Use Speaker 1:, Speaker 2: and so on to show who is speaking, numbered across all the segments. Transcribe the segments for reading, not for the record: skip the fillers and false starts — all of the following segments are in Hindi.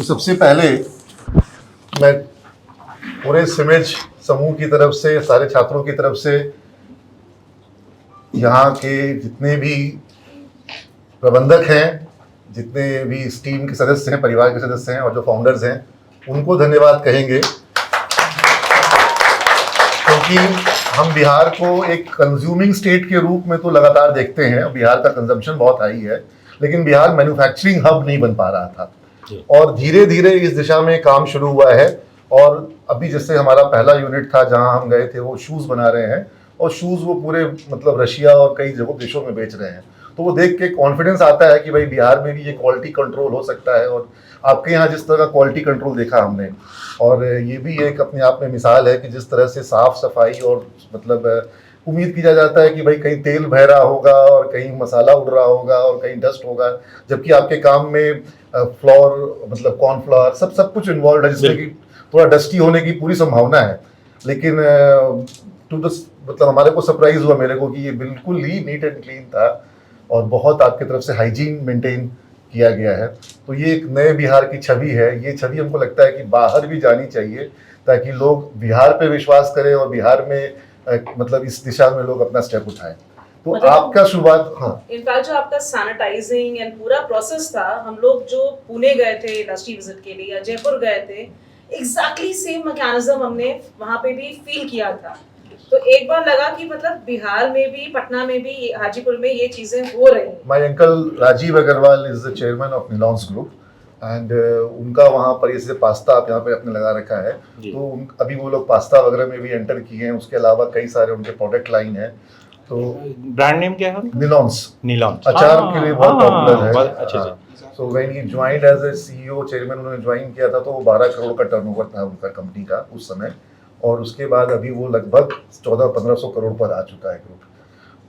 Speaker 1: तो सबसे पहले मैं पूरे सिमेज समूह की तरफ से, सारे छात्रों की तरफ से, यहाँ के जितने भी प्रबंधक हैं, जितने भी इस टीम के सदस्य हैं, परिवार के सदस्य हैं और जो फाउंडर्स हैं, उनको धन्यवाद कहेंगे, क्योंकि हम बिहार को एक कंज्यूमिंग स्टेट के रूप में तो लगातार देखते हैं, बिहार का कंजम्पशन बहुत हाई है, लेकिन बिहार मैन्युफैक्चरिंग हब नहीं बन पा रहा था और धीरे धीरे इस दिशा में काम शुरू हुआ है। और अभी जैसे हमारा पहला यूनिट था जहां हम गए थे, वो शूज़ बना रहे हैं और शूज़ वो पूरे मतलब रशिया और कई जगहों देशों में बेच रहे हैं। तो वो देख के कॉन्फिडेंस आता है कि भाई बिहार में भी ये क्वालिटी कंट्रोल हो सकता है। और आपके यहाँ जिस तरह का क्वालिटी कंट्रोल देखा हमने, और ये भी एक अपने आप में मिसाल है कि जिस तरह से साफ सफाई और मतलब उम्मीद किया जाता है कि भाई कहीं तेल बह रहा होगा और कहीं मसाला उड़ रहा होगा और कहीं डस्ट होगा, जबकि आपके काम में फ्लोर मतलब कॉर्नफ्लावर सब कुछ इन्वॉल्व है, जिसमें कि थोड़ा डस्टी होने की पूरी संभावना है। लेकिन टू द मतलब हमारे को सरप्राइज हुआ मेरे को कि ये बिल्कुल ही नीट एंड क्लीन था और बहुत आपकी तरफ से हाइजीन मेंटेन किया गया है। तो ये एक नए बिहार की छवि है। ये छवि हमको लगता है कि बाहर भी जानी चाहिए ताकि लोग बिहार पे विश्वास करें और बिहार में मतलब इस दिशा में लोग अपना स्टेप उठाएं। तो मतलब आपका शुरुआत, हाँ,
Speaker 2: इनफैक्ट जो आपका सैनिटाइजिंग एंड पूरा प्रोसेस था, हम लोग जो पुणे गए थे इंडस्ट्री विजिट के लिए या जयपुर गए थे, एग्जैक्टली सेम मैकेनिज्म हमने वहाँ पे भी फील किया था। तो एक बार लगा कि मतलब बिहार में भी, पटना में भी, हाजीपुर में ये चीजें हो रही हैं।
Speaker 1: My uncle Rajeev Agarwal is the chairman of Nilon's group and उनका वहाँ पर जैसे पास्ता आप यहाँ पे आपने लगा रखा है, तो अभी वो लोग पास्ता वगैरह में भी एंटर किए हैं। उसके अलावा कई सारे उनके प्रोडक्ट लाइन है। तो
Speaker 3: ब्रांड नेम क्या है? निलॉन्स
Speaker 1: अचार के लिए बहुत पॉपुलर है।
Speaker 3: अच्छा।
Speaker 1: So when he joined as a CEO chairman, उन्होंने ज्वाइन किया था तो वो 12 करोड़ का टर्नओवर था उनका कंपनी का उस समय, और उसके बाद अभी वो लगभग 1400-1500 करोड़ पर आ चुका है ग्रुप।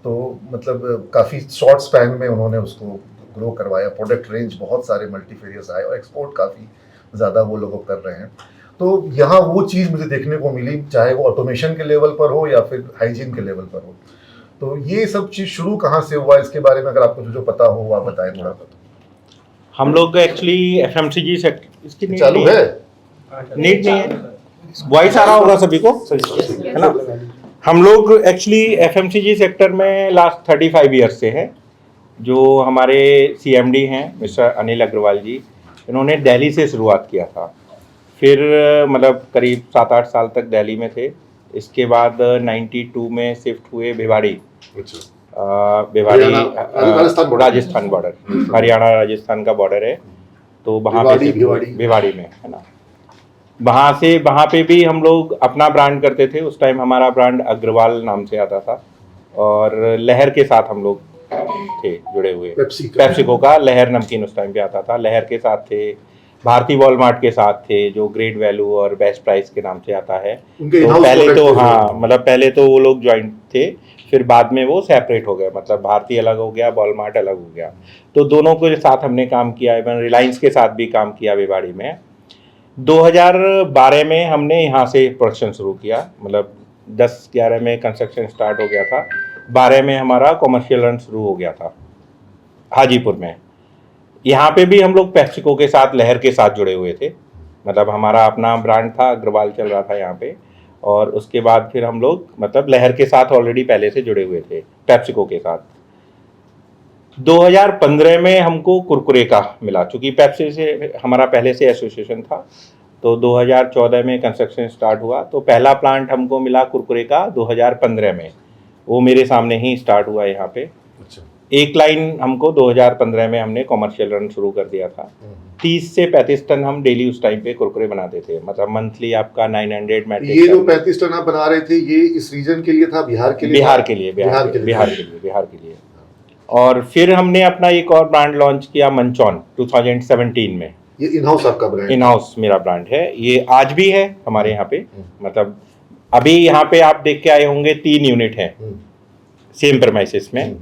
Speaker 1: तो मतलब काफ़ी शॉर्ट स्पैन में उन्होंने उसको ग्रो करवाया। प्रोडक्ट रेंज बहुत सारे मल्टीफेरियस आए और एक्सपोर्ट काफ़ी ज़्यादा वो लोग कर रहे हैं। तो यहाँ वो चीज़ मुझे देखने को मिली, चाहे वो ऑटोमेशन के लेवल पर हो या फिर हाइजीन के लेवल पर हो। तो ये सब चीज़ शुरू कहाँ से हुआ, इसके बारे में अगर आपको जो पता हो वो आप बताएं थोड़ा।
Speaker 3: हम लोग एक्चुअली एफएमसीजी सेक्टर, इसकी नीड
Speaker 1: चालू है,
Speaker 3: नीड नहीं है, वॉइस आ रहा होगा सभी को, है ना? हम लोग एक्चुअली एफएमसीजी सेक्टर में लास्ट 35 ईयर्स से हैं। जो हमारे सीएमडी हैं मिस्टर अनिल अग्रवाल जी, इन्होंने दिल्ली से शुरुआत किया था। फिर मतलब करीब 7-8 साल तक दिल्ली में थे। इसके बाद 92 में शिफ्ट हुए भिवाड़ी। भिवाड़ी राजस्थान बॉर्डर, हरियाणा राजस्थान का बॉर्डर है, तो वहाँ पे भिवाड़ी में, है ना? वहाँ पे भी हम लोग अपना ब्रांड करते थे। उस टाइम हमारा ब्रांड अग्रवाल नाम से आता था और लहर के साथ हम लोग थे जुड़े हुए। पेप्सिको का लहर नमकीन उस टाइम पे आता था, लहर के साथ थे। भारती वॉलमार्ट के साथ थे जो ग्रेट वैल्यू और बेस्ट प्राइस के नाम से आता है। तो पहले तो हाँ, मतलब पहले तो वो लोग ज्वाइंट थे, फिर बाद में वो सेपरेट हो गए, मतलब भारती अलग हो गया, वॉलमार्ट अलग हो गया। तो दोनों के साथ हमने काम किया, इवन रिलायंस के साथ भी काम किया भिवाड़ी में। 2012 में हमने यहाँ से प्रोडक्शन शुरू किया, मतलब 10-11 में कंस्ट्रक्शन स्टार्ट हो गया था, 12 में हमारा कॉमर्शियल रन शुरू हो गया था हाजीपुर में। यहाँ पे भी हम लोग पेप्सिको के साथ, लहर के साथ जुड़े हुए थे, मतलब हमारा अपना ब्रांड था, अग्रवाल चल रहा था यहाँ पे। और उसके बाद फिर हम लोग मतलब लहर के साथ ऑलरेडी पहले से जुड़े हुए थे, पेप्सिको के साथ। 2015 में हमको कुरकुरे का मिला, चूँकि पेप्सी से हमारा पहले से एसोसिएशन था। तो 2014 में कंस्ट्रक्शन स्टार्ट हुआ, तो पहला प्लांट हमको मिला कुरकुरे का 2015 में, वो मेरे सामने ही स्टार्ट हुआ यहाँ पे। अच्छा। एक लाइन हमको 2015 में हमने कॉमर्शियल रन शुरू कर दिया था। 30 से 35 टन हम डेली उस टाइम पे कुरकुरे बनाते थे, मतलब मंथली आपका 900 मैट्रिक।
Speaker 1: ये जो 35 टन आप बना रहे थे, ये इस रीजन के लिए था, बिहार के लिए।
Speaker 3: और फिर हमने अपना एक और ब्रांड लॉन्च किया, मंचौन, 2017 में।
Speaker 1: ये इन हाउस आपका ब्रांड?
Speaker 3: इन हाउस मेरा ब्रांड है, ये आज भी है हमारे यहाँ पे। मतलब अभी यहाँ पे आप देख के आए होंगे 3 यूनिट हैं सेम प्रेमाइसेस में।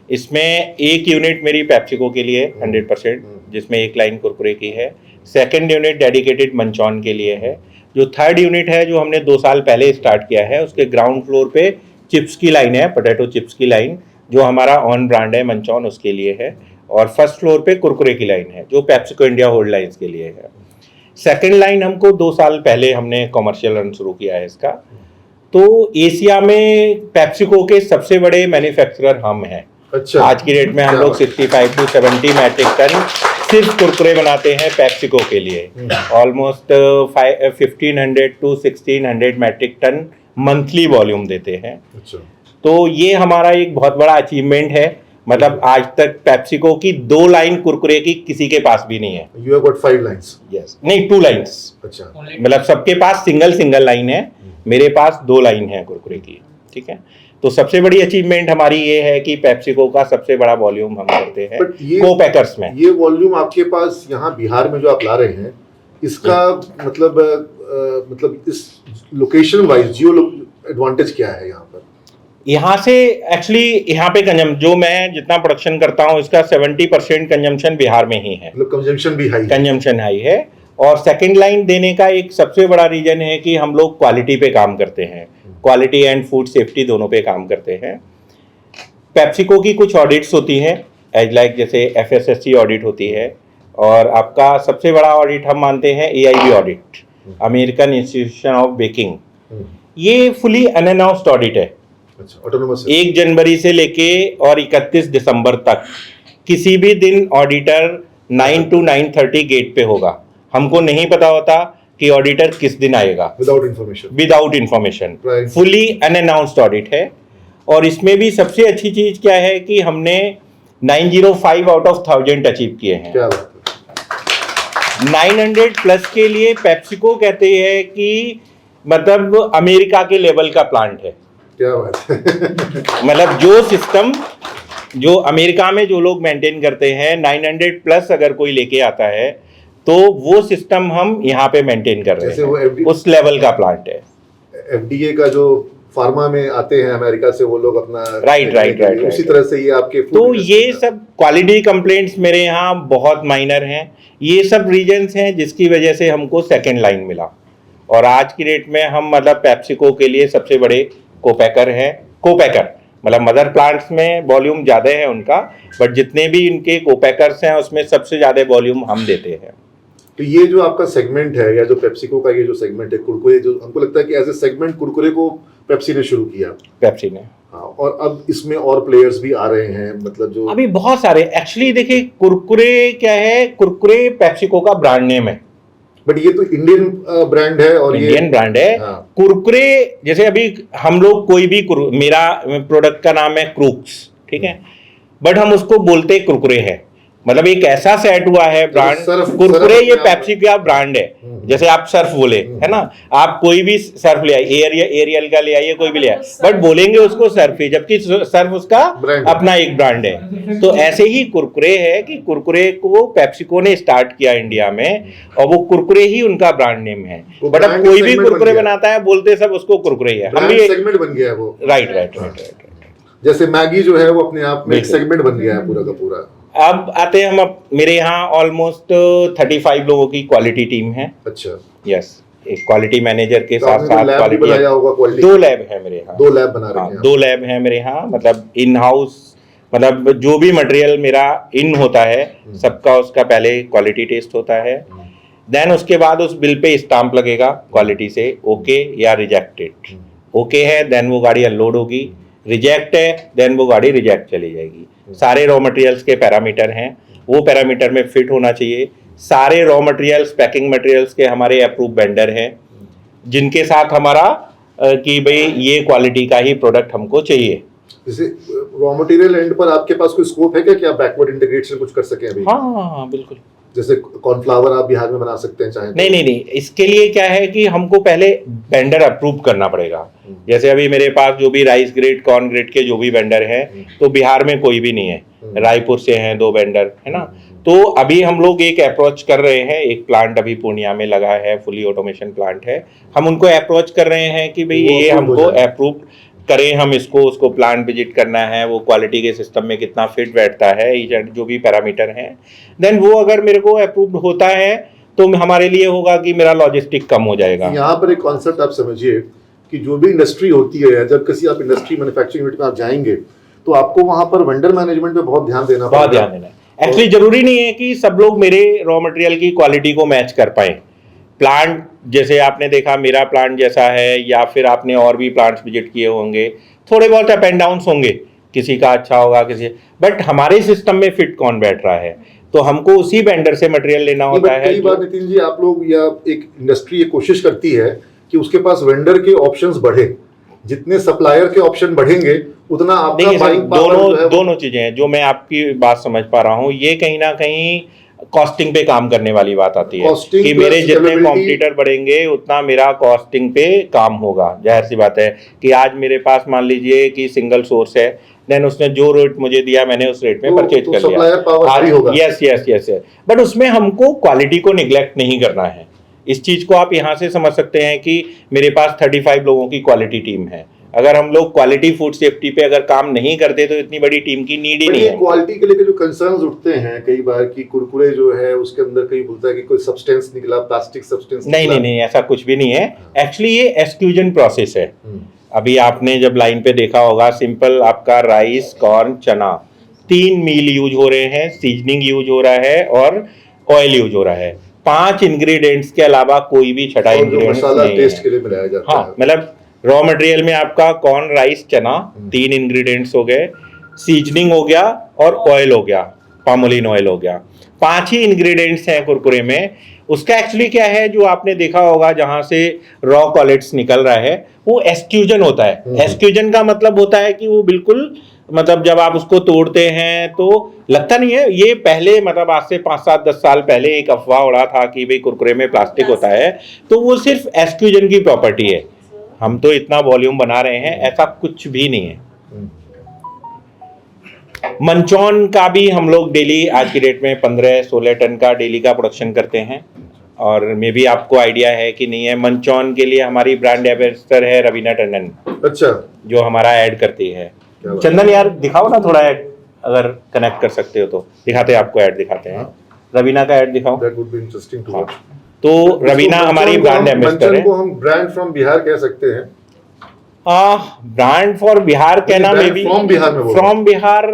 Speaker 3: इसमें एक यूनिट मेरी पेप्सिको के लिए 100%, जिसमें एक लाइन कुरकुरे की है। सेकंड यूनिट डेडिकेटेड मंचौन के लिए है। जो थर्ड यूनिट है, जो हमने 2 साल पहले स्टार्ट किया है, उसके ग्राउंड फ्लोर पे चिप्स की लाइन है, पोटैटो चिप्स की लाइन, जो हमारा ऑन ब्रांड है मंचौन, उसके लिए है। और फर्स्ट फ्लोर पे कुरकुरे की लाइन है, जो पेप्सिको इंडिया होल्ड लाइन्स के लिए है। सेकंड लाइन हमको 2 साल पहले हमने कमर्शियल रन शुरू किया है इसका। तो एशिया में पेप्सिको के सबसे बड़े मैन्युफैक्चरर हम हैं।
Speaker 1: अच्छा,
Speaker 3: आज की डेट में हम लोग 65 to 70 मैट्रिक टन सिर्फ कुरकुरे बनाते हैं पेप्सिको के लिए। Almost 1500 to 1600 metric ton monthly volume देते हैं।
Speaker 1: अच्छा,
Speaker 3: तो ये हमारा एक बहुत बड़ा अचीवमेंट है। मतलब आज तक पेप्सिको की 2 लाइन कुरकुरे की किसी के पास भी नहीं है।
Speaker 1: You have got 5 lines.
Speaker 3: Yes, नहीं 2 लाइंस।
Speaker 1: अच्छा,
Speaker 3: मतलब सबके पास सिंगल लाइन है, मेरे पास 2 लाइन है कुरकुरे की। ठीक है, तो सबसे बड़ी अचीवमेंट हमारी ये है कि पेप्सिको का सबसे बड़ा वॉल्यूम हम करते हैं को पैकर्स में।
Speaker 1: ये वॉल्यूम आपके पास यहाँ बिहार में जो आप ला रहे हैं, इसका मतलब इस लोकेशन वाइज जियो एडवांटेज क्या है यहाँ पर?
Speaker 3: यहाँ से एक्चुअली यहाँ पे जो मैं जितना प्रोडक्शन करता हूँ इसका 70% कंजम्पशन बिहार में ही है।
Speaker 1: मतलब कंजम्पशन भी हाई,
Speaker 3: कंजम्पशन हाई है। और सेकंड लाइन देने का एक सबसे बड़ा रीजन है कि हम लोग क्वालिटी पे काम करते हैं, क्वालिटी एंड फूड सेफ्टी दोनों पे काम करते हैं। पेप्सिको की कुछ ऑडिट्स होती हैं एज लाइक जैसे FSSC ऑडिट होती है, और आपका सबसे बड़ा ऑडिट हम मानते हैं AIB audit, American institution of baking. ये फुली अनअनाउंस्ड ऑडिट है।
Speaker 1: अच्छा, ऑटोनोमस है।
Speaker 3: 1 जनवरी से लेके और 31 दिसंबर तक किसी भी दिन ऑडिटर 9 to 9:30 गेट पे होगा। हमको नहीं पता होता कि ऑडिटर किस दिन आएगा। Without information fully unannounced audit है। और इसमें भी सबसे अच्छी चीज क्या है कि हमने 905 आउट ऑफ 1000 अचीव किए हैं।
Speaker 1: क्या बात है।
Speaker 3: 900 प्लस के लिए पेप्सिको कहते हैं कि मतलब अमेरिका के लेवल का प्लांट है।
Speaker 1: क्या बात है।
Speaker 3: मतलब जो सिस्टम जो अमेरिका में जो लोग मेंटेन करते हैं 900 प्लस अगर कोई लेके आता है तो वो सिस्टम हम यहाँ पे मेंटेन कर रहे हैं। उस लेवल का प्लांट है।
Speaker 1: FDA का जो फार्मा में आते हैं अमेरिका से, वो लोग अपना
Speaker 3: राइट
Speaker 1: उसी तरह से ये आपके
Speaker 3: तो ये सब क्वालिटी कंप्लेंट्स मेरे यहाँ बहुत माइनर हैं। ये सब रीजंस हैं जिसकी वजह से हमको सेकंड लाइन मिला। और आज की डेट में हम मतलब पेप्सिको के लिए सबसे बड़े कोपैकर हैं। कोपैकर मतलब मदर प्लांट्स में वॉल्यूम ज़्यादा है उनका, बट जितने भी इनके कोपैकर्स हैं उसमें सबसे ज़्यादा वॉल्यूम हम देते हैं।
Speaker 1: तो ये जो आपका सेगमेंट है, या जो पेप्सिको का ये जो सेगमेंट है कुरकुरे, जो हमको लगता है कि एज ए सेगमेंट कुरकुरे को पेप्सी ने शुरू किया।
Speaker 3: पेप्सी ने,
Speaker 1: हाँ, और अब इसमें और प्लेयर्स भी आ रहे हैं, मतलब जो
Speaker 3: अभी बहुत सारे एक्चुअली देखिए कुरकुरे क्या है, कुरकुरे पेप्सिको का ब्रांड नेम है,
Speaker 1: बट ये तो इंडियन ब्रांड है और
Speaker 3: इंडियन ब्रांड है।
Speaker 1: हाँ।
Speaker 3: कुरकुरे जैसे अभी हम लोग कोई भी मेरा प्रोडक्ट का नाम है क्रूक्स, ठीक है, बट हम उसको बोलते कुरकुरे हैं। मतलब एक ऐसा सेट हुआ है ब्रांड कुरकुरे, ये पेप्सी का ब्रांड है। जैसे आप सर्फ बोले है ना, आप कोई भी सर्फ ले आइए, एरियल का ले आइए, कोई भी ले आइए, बट बोलेंगे उसको सर्फ ही, जबकि सर्फ उसका अपना एक ब्रांड है। तो ऐसे ही कुरकुरे है कि कुरकुरे को पेप्सिको ने स्टार्ट किया इंडिया में, और वो कुरकुरे ही उनका ब्रांड नेम है। बट अब कोई भी कुरकुरे बनाता है बोलते सब उसको कुरकुरे है। हम भी
Speaker 1: सेगमेंट बन गया है वो।
Speaker 3: राइट।
Speaker 1: जैसे मैगी जो है वो अपने आप में एक सेगमेंट बन गया है पूरा का पूरा।
Speaker 3: अब आते हैं हम मेरे यहाँ ऑलमोस्ट 35 लोगों की क्वालिटी टीम है।
Speaker 1: अच्छा,
Speaker 3: यस, एक क्वालिटी मैनेजर के
Speaker 1: तो
Speaker 3: साथ साथ
Speaker 1: क्वालिटी
Speaker 3: 2 लैब है मेरे यहाँ।
Speaker 1: 2 लैब बना रहे हैं।
Speaker 3: 2 लैब है मेरे यहाँ। मतलब इन हाउस, मतलब जो भी मटेरियल मेरा इन होता है सबका उसका पहले क्वालिटी टेस्ट होता है, देन उसके बाद उस बिल पे स्टाम्प लगेगा क्वालिटी से, ओके या रिजेक्टेड। ओके है देन वो गाड़ी अनलोड होगी, रिजेक्ट है देन वो गाड़ी रिजेक्ट चली जाएगी। सारे रॉ मटेरियल्स के पैरामीटर हैं, वो पैरामीटर में फिट होना चाहिए। सारे रॉ मटेरियल्स, पैकिंग मटेरियल्स के हमारे अप्रूव वेंडर हैं जिनके साथ हमारा कि भाई ये क्वालिटी का ही प्रोडक्ट हमको चाहिए।
Speaker 1: जैसे रॉ मटेरियल एंड पर आपके पास कोई स्कोप है क्या कि आप बैकवर्ड इंटीग्रेशन कुछ कर सकें अभी?
Speaker 3: हाँ बिल्कुल।
Speaker 1: जैसे कॉर्नफ्लावर आप बिहार में बना सकते हैं चाहे तो?
Speaker 3: नहीं, इसके लिए क्या है कि हमको पहले वेंडर अप्रूव करना पड़ेगा। जैसे अभी मेरे पास जो भी राइस ग्रेड, कॉर्न ग्रेड के जो भी वेंडर हैं, तो बिहार में कोई भी नहीं है, रायपुर से हैं 2 वेंडर, है ना। तो अभी हम लोग एक अप्रोच कर रहे हैं, एक प्लांट अभी पूर्णिया में लगा है, फुली ऑटोमेशन प्लांट है। हम उनको अप्रोच कर रहे हैं कि भाई ये हमको अप्रूव करें, हम इसको उसको प्लांट विजिट करना है, वो क्वालिटी के सिस्टम में कितना फिट बैठता है, जो भी पैरामीटर हैं, देन वो अगर मेरे को अप्रूव्ड होता है तो हमारे लिए होगा कि मेरा लॉजिस्टिक कम हो जाएगा।
Speaker 1: यहाँ पर एक कॉन्सेप्ट आप समझिए कि जो भी इंडस्ट्री होती है, जब किसी आप इंडस्ट्री मैन्युफैक्चरिंग यूनिट में आप जाएंगे तो आपको वहाँ पर वेंडर मैनेजमेंट पे बहुत ध्यान देना
Speaker 3: है। एक्चुअली जरूरी नहीं है कि सब लोग मेरे रॉ मटेरियल की क्वालिटी को मैच कर पाए। प्लांट जैसे आपने देखा मेरा प्लांट जैसा है, या फिर आपने और भी प्लांट्स विजिट किए होंगे, थोड़े बहुत अप एंड डाउन्स होंगे, किसी का अच्छा होगा किसी, बट हमारे सिस्टम में फिट कौन बैठ रहा है, तो हमको उसी वेंडर से मटेरियल लेना होता है।
Speaker 1: कई बार नितिन जी आप लोग या एक इंडस्ट्री ये कोशिश करती है कि उसके पास वेंडर के ऑप्शंस बढ़े, जितने सप्लायर के ऑप्शन बढ़ेंगे उतना आपका बाइंग पावर जो है
Speaker 3: दोनों चीजें हैं जो मैं आपकी बात समझ पा रहा हूँ। ये कहीं ना कहीं कॉस्टिंग पे काम करने वाली बात आती है कि मेरे जितने कॉम्पिटिटर बढ़ेंगे उतना मेरा कॉस्टिंग पे काम होगा। जाहिर सी बात है कि आज मेरे पास मान लीजिए कि सिंगल सोर्स है, देन उसने जो रेट मुझे दिया मैंने उस रेट में परचेज कर लिया। यस यस यस, बट उसमें हमको क्वालिटी को निग्लेक्ट नहीं करना है। इस चीज को आप यहाँ से समझ सकते हैं कि मेरे पास 35 लोगों की क्वालिटी टीम है। अगर हम लोग क्वालिटी फूड सेफ्टी पे अगर काम नहीं करते तो इतनी बड़ी टीम की नीड ही नहीं है।
Speaker 1: क्वालिटी के लेकर जो कंसर्न्स उठते हैं कई बार कि कुरकुरे जो है उसके अंदर कहीं बोलता है कि कोई सब्सटेंस निकला, प्लास्टिक सब्सटेंस
Speaker 3: नहीं, ऐसा कुछ भी नहीं है। एक्चुअली ये एक्सक्लूजन प्रोसेस है। अभी आपने जब लाइन पे देखा होगा, सिंपल आपका राइस, कॉर्न, चना 3 मील यूज हो रहे हैं, सीजनिंग यूज हो रहा है और ऑयल यूज हो रहा है। 5 इंग्रेडिएंट्स के अलावा कोई भी छठा इंग्रेडिएंट नहीं
Speaker 1: टेस्ट के लिए मिलाया जाता है।
Speaker 3: हाँ, मतलब रॉ मटेरियल में आपका कॉर्न, राइस, चना 3 इंग्रेडिएंट्स हो गए, सीजनिंग हो गया और ऑयल हो गया, पामोलिन ऑयल हो गया। 5 ही इंग्रेडिएंट्स हैं कुरकुरे में। उसका एक्चुअली क्या है, जो आपने देखा होगा जहां से रॉ कॉलेट्स निकल रहा है वो एस्क्यूजन होता है। एस्क्यूजन का मतलब होता है कि वो बिल्कुल मतलब जब आप उसको तोड़ते हैं तो लगता नहीं है। ये पहले मतलब आज से 5, 7, 10 साल पहले एक अफवाह उड़ा था कि भाई कुरकुरे में प्लास्टिक होता है, तो वो सिर्फ एस्क्यूजन की प्रॉपर्टी है। हम तो इतना वॉल्यूम बना रहे हैं, ऐसा कुछ भी नहीं है। मंचौन का भी हम लोग डेली आज की डेट में 15-16 टन का डेली का प्रोडक्शन करते हैं। और मे भी आपको आइडिया है कि नहीं है, मंचौन के लिए हमारी ब्रांड एम्बेसडर है रवीना टंडन।
Speaker 1: अच्छा,
Speaker 3: जो हमारा ऐड करती है। चंदन यार दिखाओ ना थोड़ा ऐड, अगर कनेक्ट कर सकते हो तो दिखाते हैं, आपको ऐड दिखाते हैं। रवीना का ऐड दिखाओ।
Speaker 1: That would be interesting to watch.
Speaker 3: तो रवीना हमारी ब्रांड एम्बेसडर है।
Speaker 1: को हम ब्रांड फ्रॉम बिहार कह सकते हैं।
Speaker 3: ब्रांड फॉर बिहार कहना मे बी फ्रॉम बिहार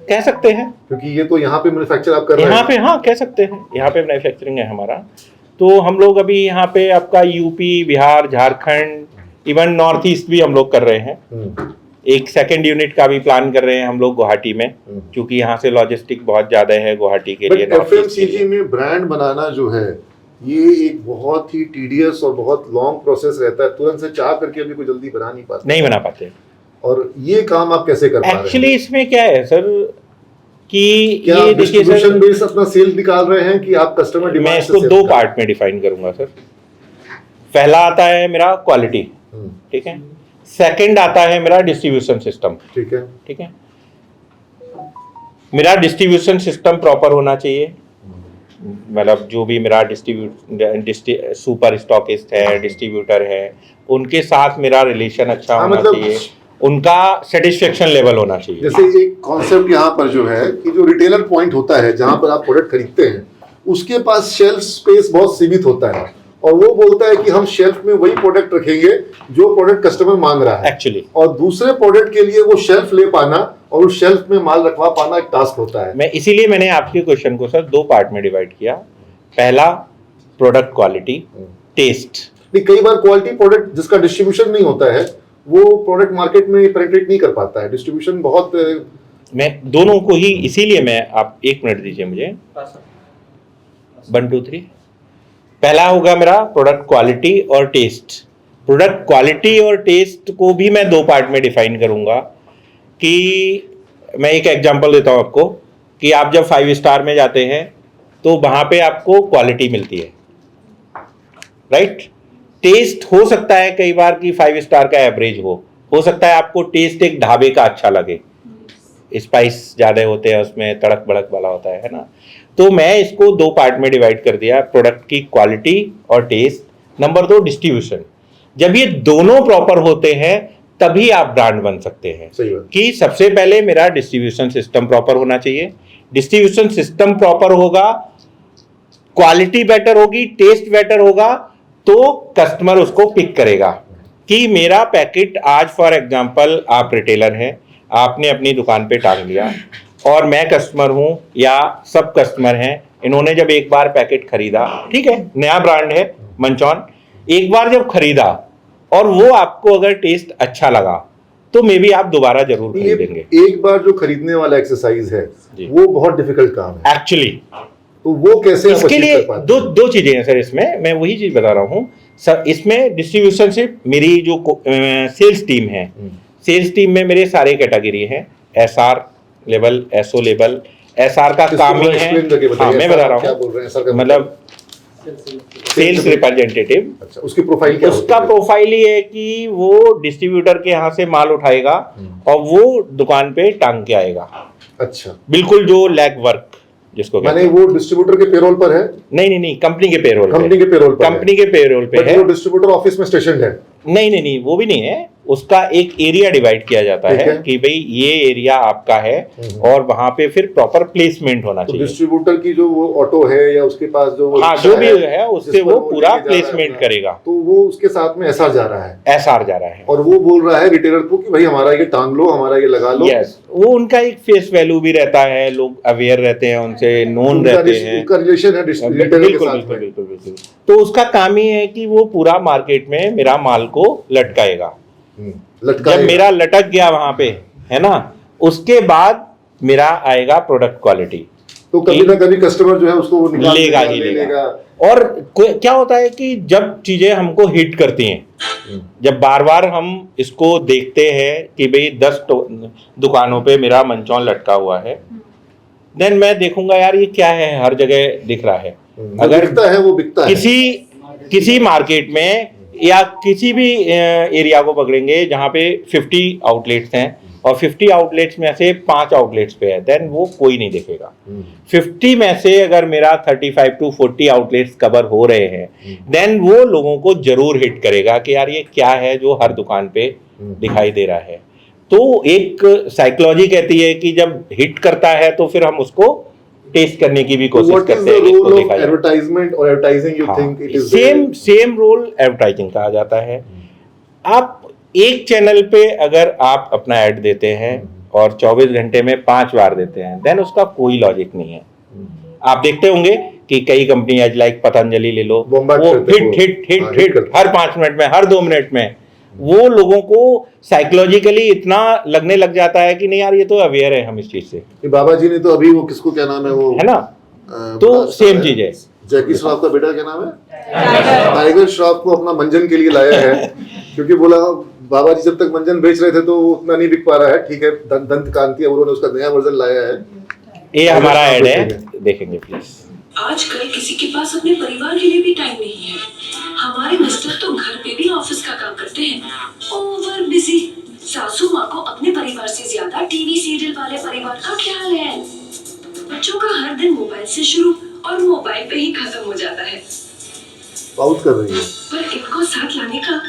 Speaker 3: कह सकते हैं,
Speaker 1: क्योंकि ये तो यहाँ पे मैन्युफैक्चर आप कर रहे हैं।
Speaker 3: यहाँ पे हाँ कह सकते हैं, यहाँ पे मैन्युफैक्चरिंग है हमारा। तो हम लोग अभी यहाँ पे आपका UP, Bihar, Jharkhand, even north east भी हम लोग कर रहे हैं। एक सेकंड यूनिट का भी प्लान कर रहे हैं हम लोग गुवाहाटी में, क्योंकि यहाँ से लॉजिस्टिक बहुत ज्यादा है गुवाहाटी के लिए।
Speaker 1: एफएमसीजी में ब्रांड बनाना जो है ये एक बहुत ही टीडियस और बहुत लॉन्ग प्रोसेस रहता है। तुरंत से चाह करके अभी कोई जल्दी बना नहीं बना पाते। और ये काम आप कैसे कर पा रहे हैं?
Speaker 3: एक्चुअली इसमें क्या है सर कि
Speaker 1: क्या ये डिस्ट्रीब्यूशन बेस अपना सेल निकाल रहे हैं कि आप कस्टमर डिमांड?
Speaker 3: मैं इसको 2 पार्ट में डिफाइन करूंगा सर। पहला आता है मेरा क्वालिटी, ठीक है। सेकंड आता है मेरा डिस्ट्रीब्यूशन सिस्टम, ठीक है। मेरा डिस्ट्रीब्यूशन सिस्टम प्रॉपर होना चाहिए। मतलब जो भी मेरा सुपर स्टॉकिस्ट है, डिस्ट्रीब्यूटर है, उनके साथ मेरा रिलेशन अच्छा होना चाहिए, उनका सेटिस्फेक्शन लेवल होना चाहिए।
Speaker 1: जैसे एक कॉन्सेप्ट यहाँ पर जो है कि जो रिटेलर पॉइंट होता है जहाँ पर आप प्रोडक्ट खरीदते हैं, उसके पास शेल्फ स्पेस बहुत सीमित होता है और वो बोलता है कि हम शेल्फ में वही प्रोडक्ट रखेंगे जो प्रोडक्ट कस्टमर मांग रहा है
Speaker 3: एक्चुअली, और
Speaker 1: दूसरे प्रोडक्ट के लिए वो शेल्फ ले पाना और उस शेल्फ में माल रखवा पाना एक टास्क होता है।
Speaker 3: इसीलिए मैंने आपके क्वेश्चन को सर 2 पार्ट में डिवाइड किया। पहला प्रोडक्ट क्वालिटी, टेस्ट।
Speaker 1: कई बार क्वालिटी प्रोडक्ट जिसका डिस्ट्रीब्यूशन नहीं होता है वो प्रोडक्ट मार्केट में पेनिट्रेट नहीं कर पाता है। डिस्ट्रीब्यूशन बहुत,
Speaker 3: मैं दोनों को ही, इसीलिए मैं, आप 1 मिनट दीजिए मुझे। 1 2 3। पहला होगा मेरा प्रोडक्ट क्वालिटी और टेस्ट। प्रोडक्ट क्वालिटी और टेस्ट को भी मैं 2 पार्ट में डिफाइन करूंगा। कि मैं एक एग्जांपल देता हूं आपको कि आप जब 5 स्टार में जाते हैं तो वहां पे आपको क्वालिटी मिलती है, राइट। टेस्ट हो सकता है कई बार कि 5 स्टार का एवरेज हो सकता है आपको टेस्ट एक ढाबे का अच्छा लगे, स्पाइस ज़्यादा होते हैं उसमें, तड़क भड़क वाला होता है ना। तो मैं इसको 2 पार्ट में डिवाइड कर दिया, प्रोडक्ट की क्वालिटी और टेस्ट। Number 2 distribution. जब ये दोनों प्रॉपर होते हैं तभी आप ब्रांड बन सकते हैं। कि सबसे पहले मेरा डिस्ट्रीब्यूशन सिस्टम प्रॉपर होना चाहिए। डिस्ट्रीब्यूशन सिस्टम प्रॉपर होगा, क्वालिटी बेटर होगी, टेस्ट बेटर होगा, तो कस्टमर उसको पिक करेगा। कि मेरा पैकेट आज फॉर एग्जांपल आप रिटेलर हैं, आपने अपनी दुकान पे टांग लिया और मैं कस्टमर हूं या सब कस्टमर हैं, इन्होंने जब एक बार पैकेट खरीदा, ठीक है, नया ब्रांड है, मंचौन, एक बार जब खरीदा और वो आपको अगर टेस्ट अच्छा लगा तो मे बी आप दोबारा जरूर खरीदेंगे।
Speaker 1: एक बार जो खरीदने वाला एक्सरसाइज है वो बहुत डिफिकल्ट काम है
Speaker 3: एक्चुअली।
Speaker 1: तो वो कैसे आप
Speaker 3: इसके
Speaker 1: achieve
Speaker 3: लिए
Speaker 1: कर पाते हैं?
Speaker 3: दो चीजें हैं सर इसमें, मैं वही चीज बता रहा हूँ सर। इसमें डिस्ट्रीब्यूशनशिप, मेरी जो सेल्स टीम है, सेल्स टीम में मेरे सारे कैटेगरी हैं, SR level, SO level. SR का काम ही है, हाँ मैं बता रहा हूँ, मतलब सेल्स रिप्रेजेंटेटिव।
Speaker 1: अच्छा, उसकी प्रोफाइल क्या
Speaker 3: उसका प्रोफाइल ही है कि वो डिस्ट्रीब्यूटर के यहाँ से माल उठाएगा और वो दुकान पे टांग के आएगा।
Speaker 1: अच्छा,
Speaker 3: बिल्कुल जो लैग वर्क जिसको
Speaker 1: माने वो डिस्ट्रीब्यूटर के पेरोल पर है?
Speaker 3: नहीं, कंपनी के पेरोल
Speaker 1: कंपनी के पेरोल पर
Speaker 3: कंपनी के पेरोल पे है।
Speaker 1: वो डिस्ट्रीब्यूटर ऑफिस में स्टेशन है?
Speaker 3: नहीं, वो भी नहीं है। उसका एक एरिया डिवाइड किया जाता है कि भाई ये एरिया आपका है और वहां पे फिर प्रॉपर प्लेसमेंट होना
Speaker 1: तो
Speaker 3: चाहिए।
Speaker 1: डिस्ट्रीब्यूटर की जो वो ऑटो है या उसके पास जो
Speaker 3: हाँ जो भी है उससे वो पूरा प्लेसमेंट करेगा।
Speaker 1: तो वो उसके साथ में एसआर जा रहा है?
Speaker 3: एसआर जा रहा है
Speaker 1: और वो बोल रहा है रिटेलर को कि भाई हमारा ये टांग लो, हमारा ये लगा लो।
Speaker 3: यस, वो उनका एक फेस वैल्यू भी रहता है, लोग अवेयर रहते हैं उनसे, नोन रहते हैं,
Speaker 1: उनका रिलेशन है रिटेलर के साथ में।
Speaker 3: बिल्कुल। तो उसका काम ही है कि वो पूरा मार्केट में मेरा माल को लटकाएगा। जब मेरा लटक गया वहां पे, है ना, उसके बाद मेरा आएगा प्रोडक्ट क्वालिटी।
Speaker 1: तो कभी ना कभी कस्टमर जो है उसको वो
Speaker 3: लेगा ही लेगा। और क्या होता है कि जब चीजें हमको हिट करती हैं, जब बार बार हम इसको देखते हैं कि भाई 10 दुकानों पे मेरा मंचौन लटका हुआ है, देन मैं देखूंगा यार ये क्या है, हर जगह दिख रहा है। अगर
Speaker 1: बिकता है वो बिकता है।
Speaker 3: किसी मार्केट में या किसी भी एरिया को पकड़ेंगे जहाँ पे 50 आउटलेट्स हैं और 50 आउटलेट्स में से 5 आउटलेट्स पे है, देन वो कोई नहीं देखेगा। 50 में से अगर मेरा 35 to 40 आउटलेट्स कवर हो रहे हैं, देन वो लोगों को जरूर हिट करेगा कि यार ये क्या है जो हर दुकान पे दिखाई दे रहा है। तो एक साइकोलॉजी कहती है कि जब हिट करता है तो फिर हम उसको टेस्ट करने की भी कोशिश करते हैं।
Speaker 1: एडवर्टाइजमेंट और advertising, you think it is
Speaker 3: same role advertising का आ जाता है। आप एक चैनल पे अगर आप अपना ऐड देते हैं और 24 घंटे में 5 बार देते हैं, देन उसका कोई लॉजिक नहीं है। आप देखते होंगे कि कई कंपनी लाइक पतंजलि ले लो, वो हिट हर 5 मिनट में, हर 2 मिनट में, वो लोगों को साइकोलॉजिकली इतना लगने लग जाता है कि नहीं यार ये तो अवेयर है हम इस चीज से।
Speaker 1: बाबा जी ने तो अभी वो किसको क्या नाम है वो,
Speaker 3: है ना, तो सेम चीज है।
Speaker 1: जैकी श्रॉफ का बेटा क्या नाम है, टाइगर श्रॉफ को अपना मंजन के लिए लाया है क्योंकि बोला बाबा जी जब तक मंजन बेच रहे थे तो उतना नहीं बिक पा रहा है। ठीक है, दंत कांति है, उन्होंने उसका नया वर्जन लाया है।
Speaker 3: ये हमारा ऐड है, देखेंगे प्लीज।
Speaker 4: आजकल किसी के पास अपने परिवार के लिए भी टाइम नहीं है। हमारे मिस्टर तो घर पे भी ऑफिस का काम करते हैं, ओवर बिजी। सासू माँ को अपने परिवार से ज्यादा टीवी सीरियल वाले परिवार का ख्याल है। बच्चों का हर दिन मोबाइल से शुरू और मोबाइल पे ही खत्म हो जाता है।
Speaker 1: बाउट कर रही है,
Speaker 4: पर इनको साथ लाने का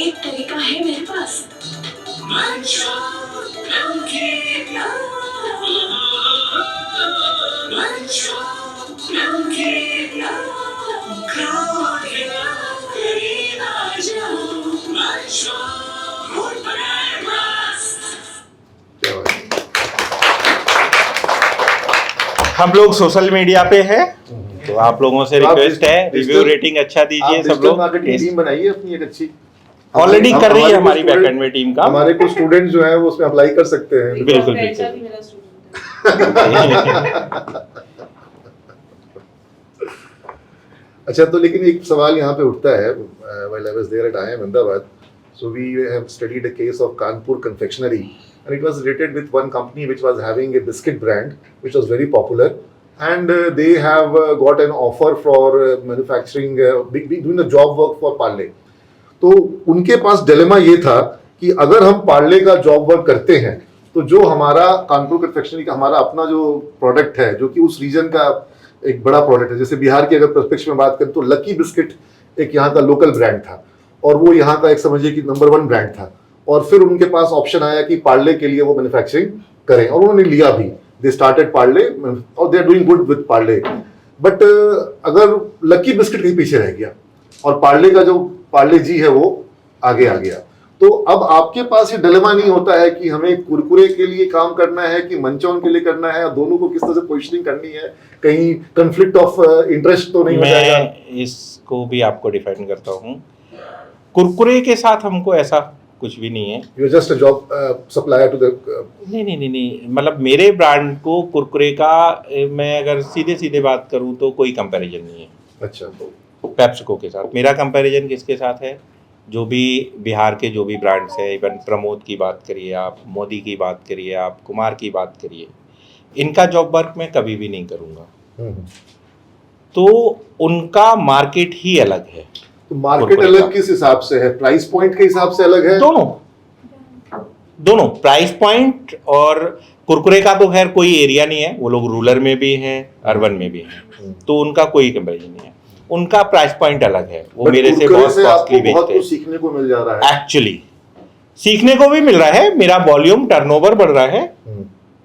Speaker 4: एक तरीका है मेरे पास।
Speaker 3: हम लोग सोशल मीडिया पे है, तो आप लोगों से रिक्वेस्ट है रिव्यू रेटिंग अच्छा दीजिए। सब लोग
Speaker 1: टीम बनाइए अपनी एक अच्छी,
Speaker 3: ऑलरेडी कर रही है हमारी बैकएंड में टीम का।
Speaker 1: हमारे कुछ स्टूडेंट जो हैं वो उसमें अप्लाई कर सकते हैं।
Speaker 3: बिल्कुल
Speaker 1: अच्छा, तो लेकिन एक सवाल यहाँ पे उठता है, while I was there at IIM Ahmedabad, so we have studied a case of Kanpur Confectionery, and it was related with one company which was having a biscuit brand which was very popular, and they have got an offer for manufacturing, doing the job work for Parle. तो उनके पास डिलेमा ये था कि अगर हम पार्ले का जॉब वर्क करते हैं तो जो हमारा कानपुर कन्फेक्शनरी का हमारा अपना जो प्रोडक्ट है, जो कि उस रीजन का एक बड़ा प्रोडक्ट है, जैसे बिहार की अगर पर्सपेक्टिव में बात करें तो लकी बिस्किट एक यहाँ का लोकल ब्रांड था और वो यहाँ का एक समझिए कि नंबर 1 ब्रांड था। और फिर उनके पास ऑप्शन आया कि पार्ले के लिए वो मैन्युफैक्चरिंग करें और उन्होंने लिया भी। दे स्टार्टेड पार्ले और they are doing good with Parle. But अगर लकी बिस्किट कहीं पीछे रह गया और पार्ले का जो पार्ले जी है वो आगे आ गया, तो अब आपके पास ये डिलेमा नहीं होता है कि हमें कुरकुरे के लिए काम करना है कि मंचौन के लिए करना है, दोनों को किस तरह से पोजिशनिंग करनी है, कहीं कंफ्लिक्ट ऑफ इंटरेस्ट तो नहीं हो जाएगा?
Speaker 3: मैं इसको भी आपको डिफाइन करता हूँ। कुरकुरे के साथ हमको ऐसा कुछ भी नहीं है।
Speaker 1: You just a job supplier to the
Speaker 3: नहीं, मतलब मेरे ब्रांड को कुरकुरे का मैं अगर सीधे सीधे बात करूँ तो कोई कंपैरिजन नहीं है।
Speaker 1: अच्छा,
Speaker 3: पेप्सिको के साथ मेरा कंपैरिजन किसके साथ है? जो भी बिहार के जो भी ब्रांड्स हैं, इवन प्रमोद की बात करिए आप, मोदी की बात करिए आप, कुमार की बात करिए, इनका जॉब वर्क मैं कभी भी नहीं करूँगा। तो उनका मार्केट ही अलग है।
Speaker 1: तो मार्केट अलग किस हिसाब से है? प्राइस पॉइंट के हिसाब से अलग है?
Speaker 3: दोनों प्राइस पॉइंट। और कुरकुरे का तो खैर कोई एरिया नहीं है, वो लोग रूरल में भी हैं, अर्बन में भी हैं, तो उनका कोई कंपैरिजन नहीं है। उनका प्राइस पॉइंट अलग है, वो मेरे से बहुत कॉस्टली बेचते हैं।
Speaker 1: बहुत कुछ सीखने को मिल जा रहा है।
Speaker 3: एक्चुअली सीखने को भी मिल रहा है, मेरा वॉल्यूम टर्नओवर बढ़ रहा है,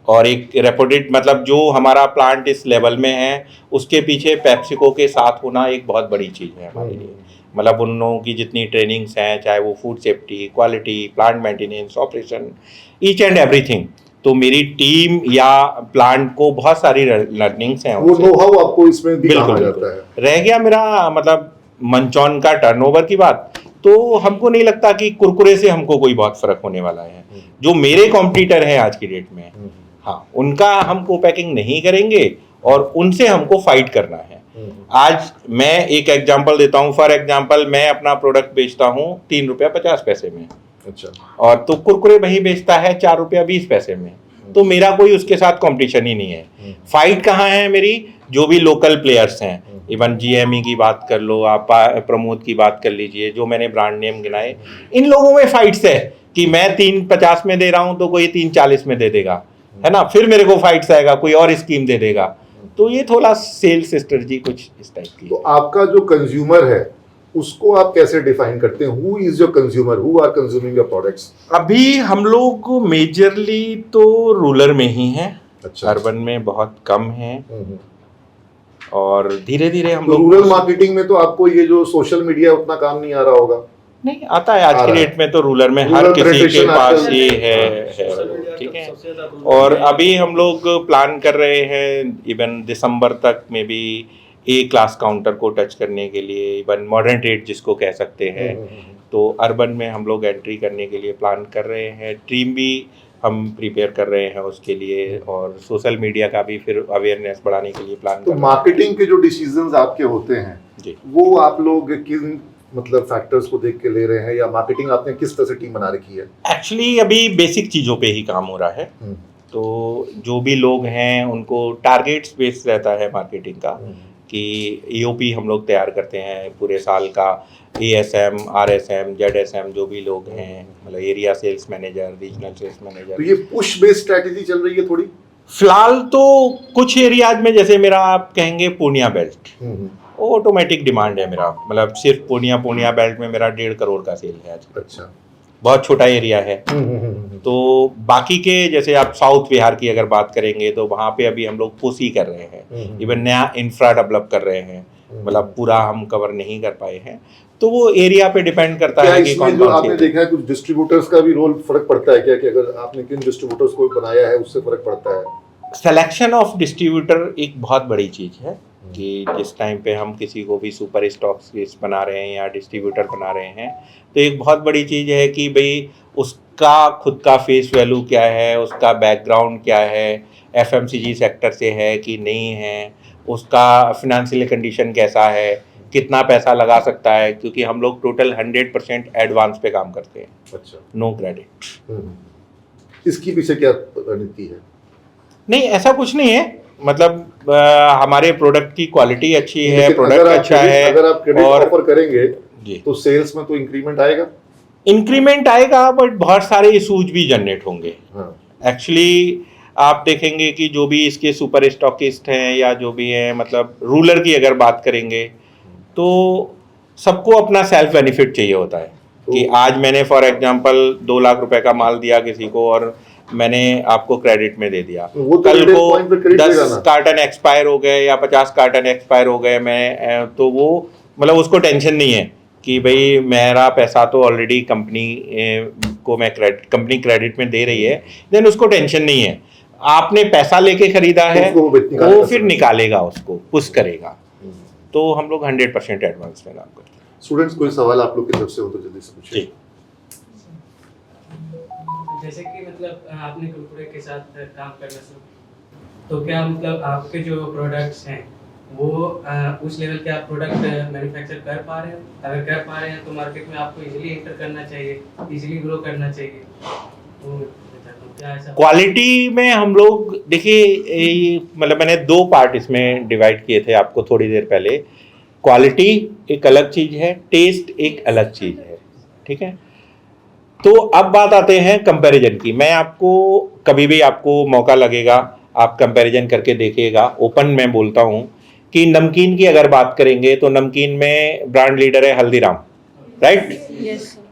Speaker 3: और एक रेपुटेड मतलब जो हमारा प्लांट इस लेवल में है उसके पीछे पेप्सिको के साथ होना एक बहुत बड़ी चीज़ है हमारे लिए। मतलब उन लोगों की जितनी ट्रेनिंग्स हैं, चाहे वो food safety, quality, plant maintenance, operation, each and everything, तो मेरी टीम या प्लांट को बहुत सारी लर्निंग्स हैं।
Speaker 1: वो नो हाउ आपको इसमें भी काम आ जाता है।
Speaker 3: रह गया मेरा मतलब मंचौन का टर्नओवर की बात, तो हमको नहीं लगता कि कुरकुरे से हमको कोई बहुत फर्क होने वाला है। जो मेरे कॉम्पिटिटर हैं आज की डेट में, हाँ, उनका हम को पैकिंग नहीं करेंगे और उनसे हमको फाइट करना है। आज मैं एक एग्जांपल देता हूँ। फॉर एग्जांपल मैं अपना प्रोडक्ट बेचता हूँ 3 रुपया 50 पैसे में,
Speaker 1: अच्छा, और
Speaker 3: तो कुरकुरे वही बेचता है 4 रुपया 20 पैसे में। तो मेरा कोई उसके साथ कंपटीशन ही नहीं है। फाइट कहाँ है मेरी? जो भी लोकल प्लेयर्स हैं, इवन जीएमई की बात कर लो आप, प्रमोद की बात कर लीजिए, जो मैंने ब्रांड नेम गिनाए, इन लोगों में फाइट्स है कि मैं 3.50 में दे रहा हूँ तो कोई 3.40 में दे देगा, है ना, फिर मेरे को फाइट्स आएगा, कोई और स्कीम दे देगा। तो ये थोड़ा सेल्स स्ट्रेटजी कुछ इस टाइप की।
Speaker 1: तो आपका जो कंज्यूमर है उसको आप कैसे डिफाइन करते हैं? Who is your consumer, who are consuming your products?
Speaker 3: अभी हम लोग मेजरली तो रूरल में ही हैं।
Speaker 1: अच्छा,
Speaker 3: अर्बन में बहुत कम है, और धीरे धीरे हम
Speaker 1: तो
Speaker 3: लोग
Speaker 1: रूरल मार्केटिंग में तो आपको ये जो सोशल मीडिया उतना काम नहीं आ रहा होगा?
Speaker 3: नहीं आता है। आज की डेट में तो रूरल में हर किसी के पास ये है, ठीक है। और अभी हम लोग प्लान कर रहे हैं इवन दिसंबर तक में भी ए क्लास काउंटर को टच करने के लिए, इवन मॉडर्न ट्रेड जिसको कह सकते हैं, तो अर्बन में हम लोग एंट्री करने के लिए प्लान कर रहे हैं। टीम भी हम प्रिपेयर कर रहे हैं उसके लिए, और सोशल मीडिया का भी फिर अवेयरनेस बढ़ाने के लिए प्लान
Speaker 1: तो मार्केटिंग के जो डिसीजंस आपके होते हैं
Speaker 3: जी,
Speaker 1: वो आप लोग किन मतलब फैक्टर्स को देख के ले रहे हैं, या मार्केटिंग आपने किस तरह से टीम बना रखी है?
Speaker 3: एक्चुअली अभी बेसिक चीज़ों पे ही काम हो रहा है। तो जो भी लोग हैं उनको टारगेट्स बेस्ड रहता है मार्केटिंग का, कि ईओपी हम लोग तैयार करते हैं पूरे साल का, एएसएम, आरएसएम, जेडएसएम, जो भी लोग हैं, मतलब area sales manager, regional sales manager.
Speaker 1: तो ये पुश बेस्ड स्ट्रेटजी चल रही है थोड़ी?
Speaker 3: फिलहाल तो कुछ एरियाज में, जैसे मेरा आप कहेंगे पूर्णिया बेल्ट, ऑटोमेटिक डिमांड है मेरा, मतलब सिर्फ पूर्णिया बेल्ट में मेरा 1.5 करोड़ का सेल है आज।
Speaker 1: अच्छा,
Speaker 3: बहुत छोटा एरिया है। तो बाकी के जैसे आप साउथ बिहार की अगर बात करेंगे तो वहाँ पे अभी हम लोग पुश ही कर रहे हैं, इवन नया इंफ्रा डेवलप कर रहे हैं, मतलब पूरा हम कवर नहीं कर पाए हैं। तो वो एरिया पे डिपेंड करता है कि कौन
Speaker 1: जो आपने देखा है कुछ डिस्ट्रीब्यूटर्स का भी रोल फर्क पड़ता है क्या, कि अगर आपने किन डिस्ट्रीब्यूटर्स को बनाया है उससे फर्क पड़ता है?
Speaker 3: सिलेक्शन ऑफ डिस्ट्रीब्यूटर एक बहुत बड़ी चीज़ है, कि जिस टाइम पे हम किसी को भी सुपर स्टॉक्स बना रहे हैं या डिस्ट्रीब्यूटर बना रहे हैं, तो एक बहुत बड़ी चीज़ है कि भाई उसका खुद का फेस वैल्यू क्या है, उसका बैकग्राउंड क्या है, एफएमसीजी सेक्टर से है कि नहीं है, उसका फिनेंशियल कंडीशन कैसा है, कितना पैसा लगा सकता है, क्योंकि हम लोग टोटल 100% एडवांस पे काम करते हैं।
Speaker 1: अच्छा,
Speaker 3: नो क्रेडिट।
Speaker 1: इसकी पीछे क्या रणनीति है?
Speaker 3: नहीं, ऐसा कुछ नहीं है, मतलब हमारे प्रोडक्ट की क्वालिटी अच्छी है, प्रोडक्ट अच्छा है,
Speaker 1: अगर आप क्रेडिट
Speaker 3: और
Speaker 1: ऑफर करेंगे
Speaker 3: जी,
Speaker 1: तो सेल्स में तो इंक्रीमेंट आएगा?
Speaker 3: इंक्रीमेंट आएगा, बट बहुत सारे इशूज भी जनरेट होंगे। एक्चुअली आप देखेंगे कि जो भी इसके सुपर स्टॉकिस्ट हैं या जो भी हैं, मतलब रूलर की अगर बात करेंगे तो सबको अपना सेल्फ बेनिफिट चाहिए होता है, कि आज मैंने फॉर एग्जांपल 2 लाख रुपए का माल दिया किसी को और मैंने आपको क्रेडिट में दे दिया,
Speaker 1: तो
Speaker 3: कल को 10 कार्टन एक्सपायर हो गए या 50 कार्टन एक्सपायर हो गए, मैं तो वो मतलब उसको टेंशन नहीं है कि भाई मेरा पैसा तो ऑलरेडी कंपनी को मैं कंपनी क्रेडिट में दे रही है, देन उसको टेंशन नहीं है। आपने पैसा लेके खरीदा है,
Speaker 1: उसको
Speaker 3: वो फिर निकालेगा, उसको पुश करेगा। तो हम लोग 100% एडवांस में काम करते हैं।
Speaker 1: स्टूडेंट्स, कोई सवाल आप लोग की तरफ से हो तो जल्दी से पूछिए।
Speaker 5: जैसे कि मतलब आपने कुरकुरे के साथ काम करना शुरू, तो क्या मतलब आपके जो प्रोडक्ट्स हैं वो उस लेवल के आप प्रोडक्ट मैन्युफैक्चर कर पा रहे हैं? अगर कर पा रहे हैं तो मार्केट में आपको इजीली एंटर करना चाहिए, इजीली ग्रो करना चाहिए। तो क्या ऐसा
Speaker 3: क्वालिटी में हम लोग देखिए, मतलब मैंने 2 पार्ट इसमें डिवाइड किए थे आपको थोड़ी देर पहले। क्वालिटी एक अलग चीज है, टेस्ट एक अलग चीज है, ठीक है। तो अब बात आते हैं कंपैरिजन की। मैं आपको कभी भी आपको मौका लगेगा, आप कंपैरिजन करके देखिएगा। ओपन मैं बोलता हूँ कि नमकीन की अगर बात करेंगे तो नमकीन में ब्रांड लीडर है हल्दीराम, राइट।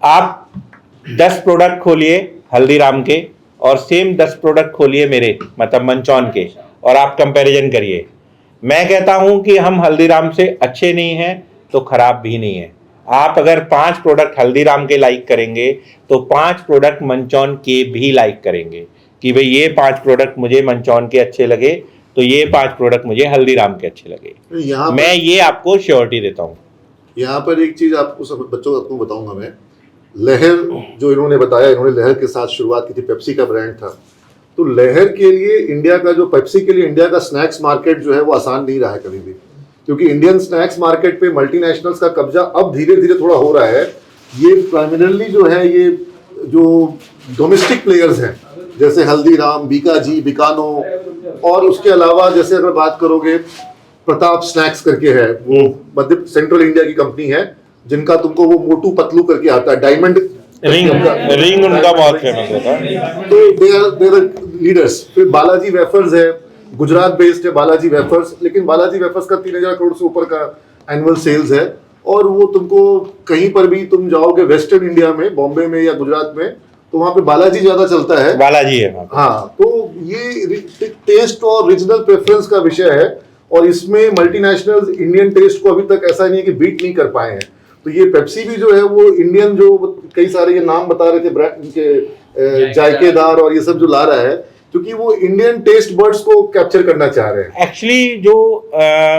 Speaker 3: आप 10 प्रोडक्ट खोलिए हल्दीराम के और सेम 10 प्रोडक्ट खोलिए मेरे, मतलब मंचौन के, और आप कंपैरिजन करिए। मैं कहता हूं कि हम हल्दीराम से अच्छे नहीं हैं तो खराब भी नहीं है। आप अगर 5 प्रोडक्ट हल्दीराम के लाइक करेंगे तो 5 प्रोडक्ट मंचौन के भी लाइक करेंगे कि भाई ये 5 प्रोडक्ट मुझे मंचौन के अच्छे लगे तो ये 5 प्रोडक्ट मुझे हल्दीराम के अच्छे लगे। मैं ये आपको श्योरिटी देता हूँ।
Speaker 1: यहाँ पर एक चीज आपको सब बच्चों को बताऊंगा मैं। लहर जो इन्होंने बताया, इन्होंने लहर के साथ शुरुआत की थी, पेप्सी का ब्रांड था। तो लहर के लिए इंडिया का जो पेप्सी के लिए इंडिया का स्नैक्स मार्केट जो है वो आसान नहीं रहा है कभी भी, क्योंकि इंडियन स्नैक्स मार्केट पे मल्टीनेशनल्स का कब्जा अब धीरे धीरे थोड़ा हो रहा है। ये प्राइमरली जो है ये जो डोमेस्टिक प्लेयर्स हैं जैसे हल्दीराम, बीकाजी, बिकानो, और उसके अलावा जैसे अगर बात करोगे प्रताप स्नैक्स करके है, वो मध्य सेंट्रल इंडिया की कंपनी है जिनका तुमको वो मोटू पतलू करके आता है, डायमंड
Speaker 3: रिंग उनका बहुत फेमस होता है।
Speaker 1: तो दे आर लीडर्स। फिर बालाजी वेफर्स है, गुजरात बेस्ड है बालाजी वेफर्स, लेकिन बालाजी वेफर्स का 3000 करोड़ से ऊपर का एनुअल सेल्स है। और वो तुमको कहीं पर भी तुम जाओगे वेस्टर्न इंडिया में, बॉम्बे में या गुजरात में, तो वहाँ पे बालाजी ज्यादा चलता है,
Speaker 3: बालाजी है।
Speaker 1: हाँ, तो ये टेस्ट और रीजनल प्रेफरेंस का विषय है, और इसमें मल्टीनेशनल्स इंडियन टेस्ट को अभी तक ऐसा नहीं है कि बीट नहीं कर पाए हैं। तो ये पेप्सी भी जो है वो इंडियन, जो कई सारे ये नाम बता रहे थे ब्रांड के, जायकेदार और ये सब जो ला रहा है, क्योंकि वो इंडियन टेस्ट बर्ड्स को कैप्चर करना चाह रहे हैं।
Speaker 3: एक्चुअली जो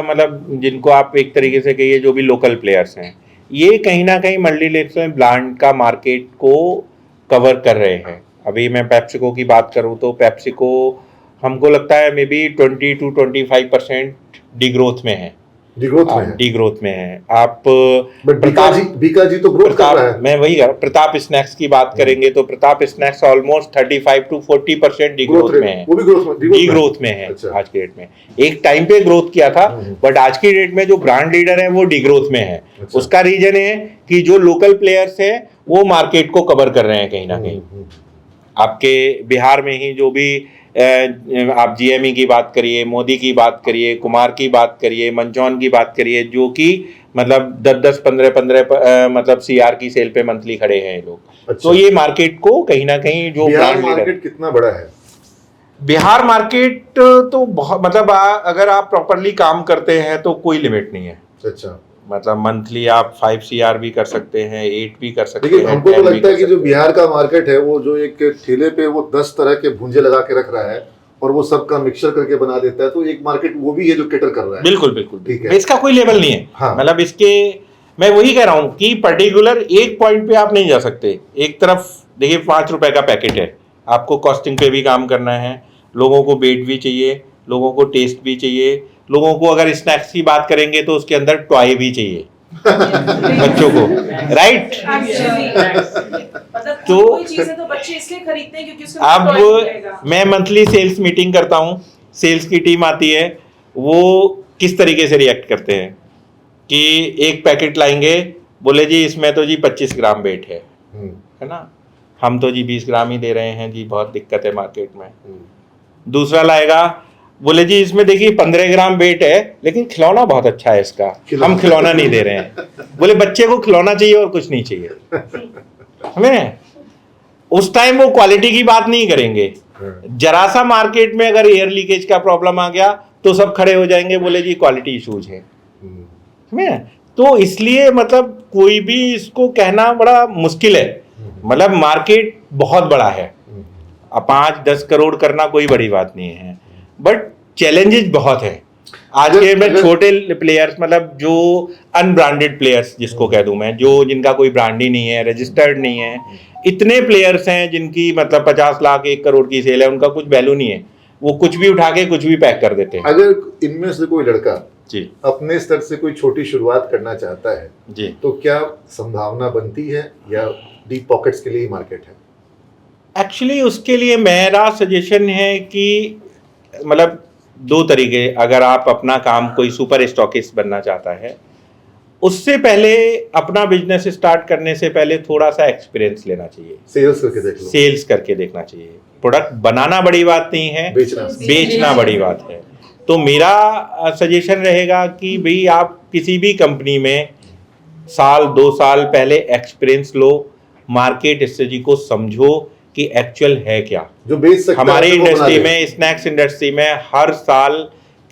Speaker 3: मतलब जिनको आप एक तरीके से कहिए जो भी लोकल प्लेयर्स हैं, ये कहीं ना कहीं मल्टीनेशनल ब्रांड का मार्केट को कवर कर रहे हैं। अभी मैं पेप्सिको की बात करूं तो पेप्सिको हमको लगता है मे बी 20 to 25% डिग्रोथ में है। डिग्रोथ में है। आप
Speaker 1: बीकाजी तो ग्रोथ कर रहा है।
Speaker 3: मैं वही प्रताप स्नैक्स की बात करेंगे तो Pratap snacks almost 35 to 40% degrowth में है,
Speaker 1: वो भी
Speaker 3: डिग्रोथ में है।
Speaker 1: अच्छा।
Speaker 3: आज के डेट में एक टाइम पे ग्रोथ किया था, बट आज की डेट में जो ब्रांड लीडर है वो डिग्रोथ में है।
Speaker 1: अच्छा।
Speaker 3: उसका रीजन है कि जो लोकल प्लेयर्स है वो मार्केट को कवर कर रहे हैं कहीं ना कहीं। आपके बिहार में ही जो भी आप जीएमई की बात करिए, मोदी की बात करिए, कुमार की बात करिए, मंचौन की बात करिए, जो कि मतलब 10-10, 15-15 मतलब सीआर की सेल पे मंथली खड़े हैं ये लोग।
Speaker 1: अच्छा।
Speaker 3: तो ये मार्केट को कहीं ना कहीं जो
Speaker 1: बिहार मार्केट कितना बड़ा है?
Speaker 3: बिहार मार्केट तो बहुत, मतलब अगर आप प्रॉपरली काम करते हैं तो कोई लिमिट नहीं है।
Speaker 1: अच्छा,
Speaker 3: मतलब मंथली आप 5 CR भी कर सकते हैं, 8 भी कर सकते
Speaker 1: लेकिन
Speaker 3: हैं।
Speaker 1: हमको तो लगता है कि जो बिहार का मार्केट है वो जो एक ठेले पे वो 10 तरह के भुंजे लगा के रख रहा है और वो सबका मिक्सचर करके बना देता है, तो एक मार्केट वो भी है जो कैटर कर रहा है।
Speaker 3: बिल्कुल बिल्कुल,
Speaker 1: ठीक है।
Speaker 3: इसका कोई लेवल नहीं है।
Speaker 1: हाँ।
Speaker 3: मतलब इसके मैं वही कह रहा हूँ कि पर्टिकुलर एक पॉइंट पे आप नहीं जा सकते। एक तरफ देखिए 5 रुपए का पैकेट है, आपको कॉस्टिंग पे भी काम करना है, लोगों को वेट भी चाहिए, लोगों को टेस्ट भी चाहिए, लोगों को अगर स्नैक्स की बात करेंगे तो उसके अंदर टॉय भी चाहिए बच्चों को, राइट।
Speaker 2: मतलब कोई चीजें तो बच्चे इसलिए खरीदते हैं क्योंकि उसमें
Speaker 3: अब
Speaker 2: toy मिलेगा।
Speaker 3: मैं मंथली सेल्स मीटिंग करता हूँ, सेल्स की टीम आती है, वो किस तरीके से रिएक्ट करते हैं कि एक पैकेट लाएंगे, बोले जी इसमें तो जी 25 ग्राम वेट है ना, हम तो जी 20 ग्राम ही दे रहे हैं जी, बहुत दिक्कत है मार्केट में। दूसरा लाएगा, बोले जी इसमें देखिए 15 ग्राम वेट है लेकिन खिलौना बहुत अच्छा है इसका, हम खिलौना नहीं दे रहे हैं। बोले बच्चे को खिलौना चाहिए और कुछ नहीं चाहिए हमें। उस टाइम वो क्वालिटी की बात नहीं करेंगे। जरा सा मार्केट में अगर एयर लीकेज का प्रॉब्लम आ गया तो सब खड़े हो जाएंगे, बोले जी क्वालिटी इशूज है हमें। तो इसलिए मतलब कोई भी इसको कहना बड़ा मुश्किल है। मतलब मार्केट बहुत बड़ा है, अब 5-10 करोड़ करना कोई बड़ी बात नहीं है, बट चैलेंजेस बहुत है आज के में। छोटे प्लेयर्स मतलब जो अनब्रांडेड प्लेयर्स जिसको कह दूं मैं, जो जिनका कोई ब्रांड ही नहीं है, रजिस्टर्ड नहीं है, इतने प्लेयर्स हैं जिनकी मतलब 50 लाख 1 करोड़ की सेल है, उनका कुछ वैल्यू नहीं है, वो कुछ भी उठा के कुछ भी पैक कर देते हैं।
Speaker 1: अगर इनमें से कोई लड़का
Speaker 3: जी
Speaker 1: अपने स्तर से कोई छोटी शुरुआत करना चाहता है
Speaker 3: जी,
Speaker 1: तो क्या संभावना बनती है या डीप पॉकेट्स के लिए ही मार्केट है?
Speaker 3: एक्चुअली उसके लिए मेरा सजेशन है कि मतलब 2 तरीके, अगर आप अपना काम कोई सुपर स्टॉकिस्ट बनना चाहता है, उससे पहले अपना बिजनेस स्टार्ट करने से पहले थोड़ा सा एक्सपीरियंस लेना चाहिए,
Speaker 1: सेल्स करके देख लो,
Speaker 3: सेल्स करके देखना चाहिए। प्रोडक्ट बनाना बड़ी बात नहीं है, बेचना बड़ी बात है। तो मेरा सजेशन रहेगा कि भाई आप किसी भी कंपनी में 1-2 साल पहले एक्सपीरियंस लो, मार्केट स्ट्रेटजी को समझो कि एक्चुअल है क्या।
Speaker 1: जो बेच सकता
Speaker 3: हमारी
Speaker 1: है, वो बना
Speaker 3: इंडस्ट्री
Speaker 1: ले।
Speaker 3: में, स्नैक्स इंडस्ट्री में हर साल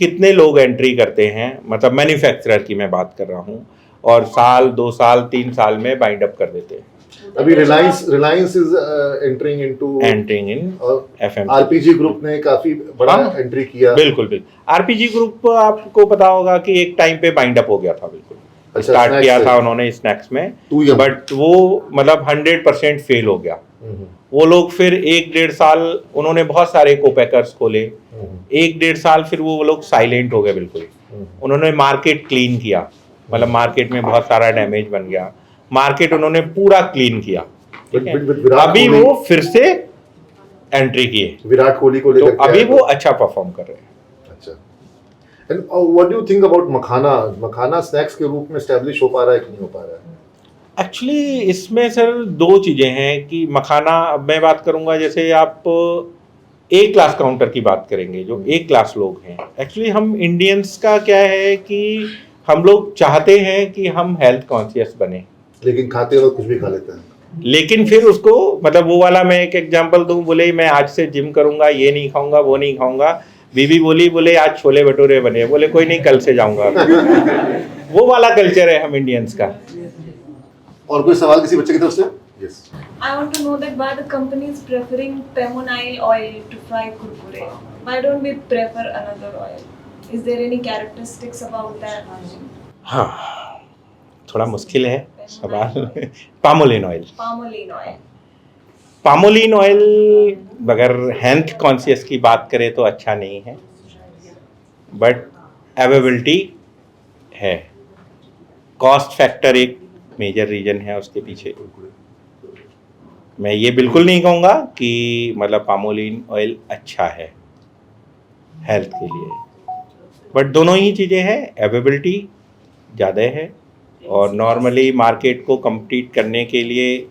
Speaker 3: कितने लोग एंट्री करते हैं, मतलब मैन्युफैक्चरर की मैं बात कर रहा हूँ, और 1-2 साल 3 साल में बाइंड अप कर देते हैं।
Speaker 1: अभी Reliance is entering into
Speaker 3: entering in FMCG.
Speaker 1: RPG group ने काफी बड़ा
Speaker 3: हाँ,
Speaker 1: एंट्री किया।
Speaker 3: बिल्कुल। आरपीजी ग्रुप आपको पता होगा कि एक टाइम पे बाइंड अप हो गया था, बिल्कुल
Speaker 1: अच्छा,
Speaker 3: स्टार्ट
Speaker 1: snacks
Speaker 3: किया
Speaker 1: से।
Speaker 3: था उन्होंने स्नैक्स में,
Speaker 1: 2M।
Speaker 3: बट वो मतलब 100% फेल हो गया। वो लोग फिर 1-1.5 साल उन्होंने बहुत सारे कोपैकर्स खोले, 1-1.5 साल फिर वो लोग साइलेंट हो गए बिल्कुल। उन्होंने मार्केट क्लीन किया, मतलब मार्केट में बहुत सारा डैमेज बन गया, मार्केट उन्होंने पूरा क्लीन किया, ठीक है।
Speaker 1: With विराट
Speaker 3: अभी
Speaker 1: कोहली-
Speaker 3: वो फिर से एंट्री किए,
Speaker 1: विराट कोहली को
Speaker 3: तो
Speaker 1: लेकर के
Speaker 3: अभी
Speaker 1: आए
Speaker 3: वो अच्छा परफॉर्म कर रहे हैं।
Speaker 1: अच्छा। And what do you think about makhana snacks के रूप में एस्टैब्लिश हो पा रहा है कि नहीं हो पा रहा है?
Speaker 3: एक्चुअली इसमें सर 2 चीज़ें हैं कि मखाना, अब मैं बात करूंगा जैसे आप ए क्लास काउंटर की बात करेंगे, जो ए क्लास लोग हैं, एक्चुअली हम इंडियंस का क्या है कि हम लोग चाहते हैं कि हम हेल्थ कॉन्शियस बने,
Speaker 1: लेकिन खाते वक्त कुछ भी खा लेते हैं।
Speaker 3: लेकिन फिर उसको मतलब वो वाला, मैं एक एग्जांपल दूं, बोले मैं आज से जिम करूंगा, ये नहीं खाऊंगा, वो नहीं खाऊंगा, बीवी बोले आज छोले भटूरे बने, बोले कोई नहीं कल से जाऊंगा। वो वाला कल्चर है हम इंडियंस का।
Speaker 1: और कोई सवाल किसी बच्चे की तरफ से? Yes.
Speaker 6: I want to know that why the company is preferring Pemonile oil to fry kurkure. Why don't we prefer another oil? Is there any characteristics about that?
Speaker 3: हाँ, थोड़ा मुश्किल है सवाल। पामोलिन ऑयल, पामोलिन ऑयल अगर हेल्थ कॉन्शियस की बात करें तो अच्छा नहीं है, बट अवेलेबिलिटी है। कॉस्ट फैक्टर एक मेजर रीजन है उसके पीछे। मैं ये बिल्कुल नहीं कहूँगा कि मतलब पामोलिन ऑयल अच्छा है हेल्थ के लिए, बट दोनों ही चीज़ें हैं, अवेलेबिलिटी ज़्यादा है, और नॉर्मली मार्केट को कम्पीट करने के लिए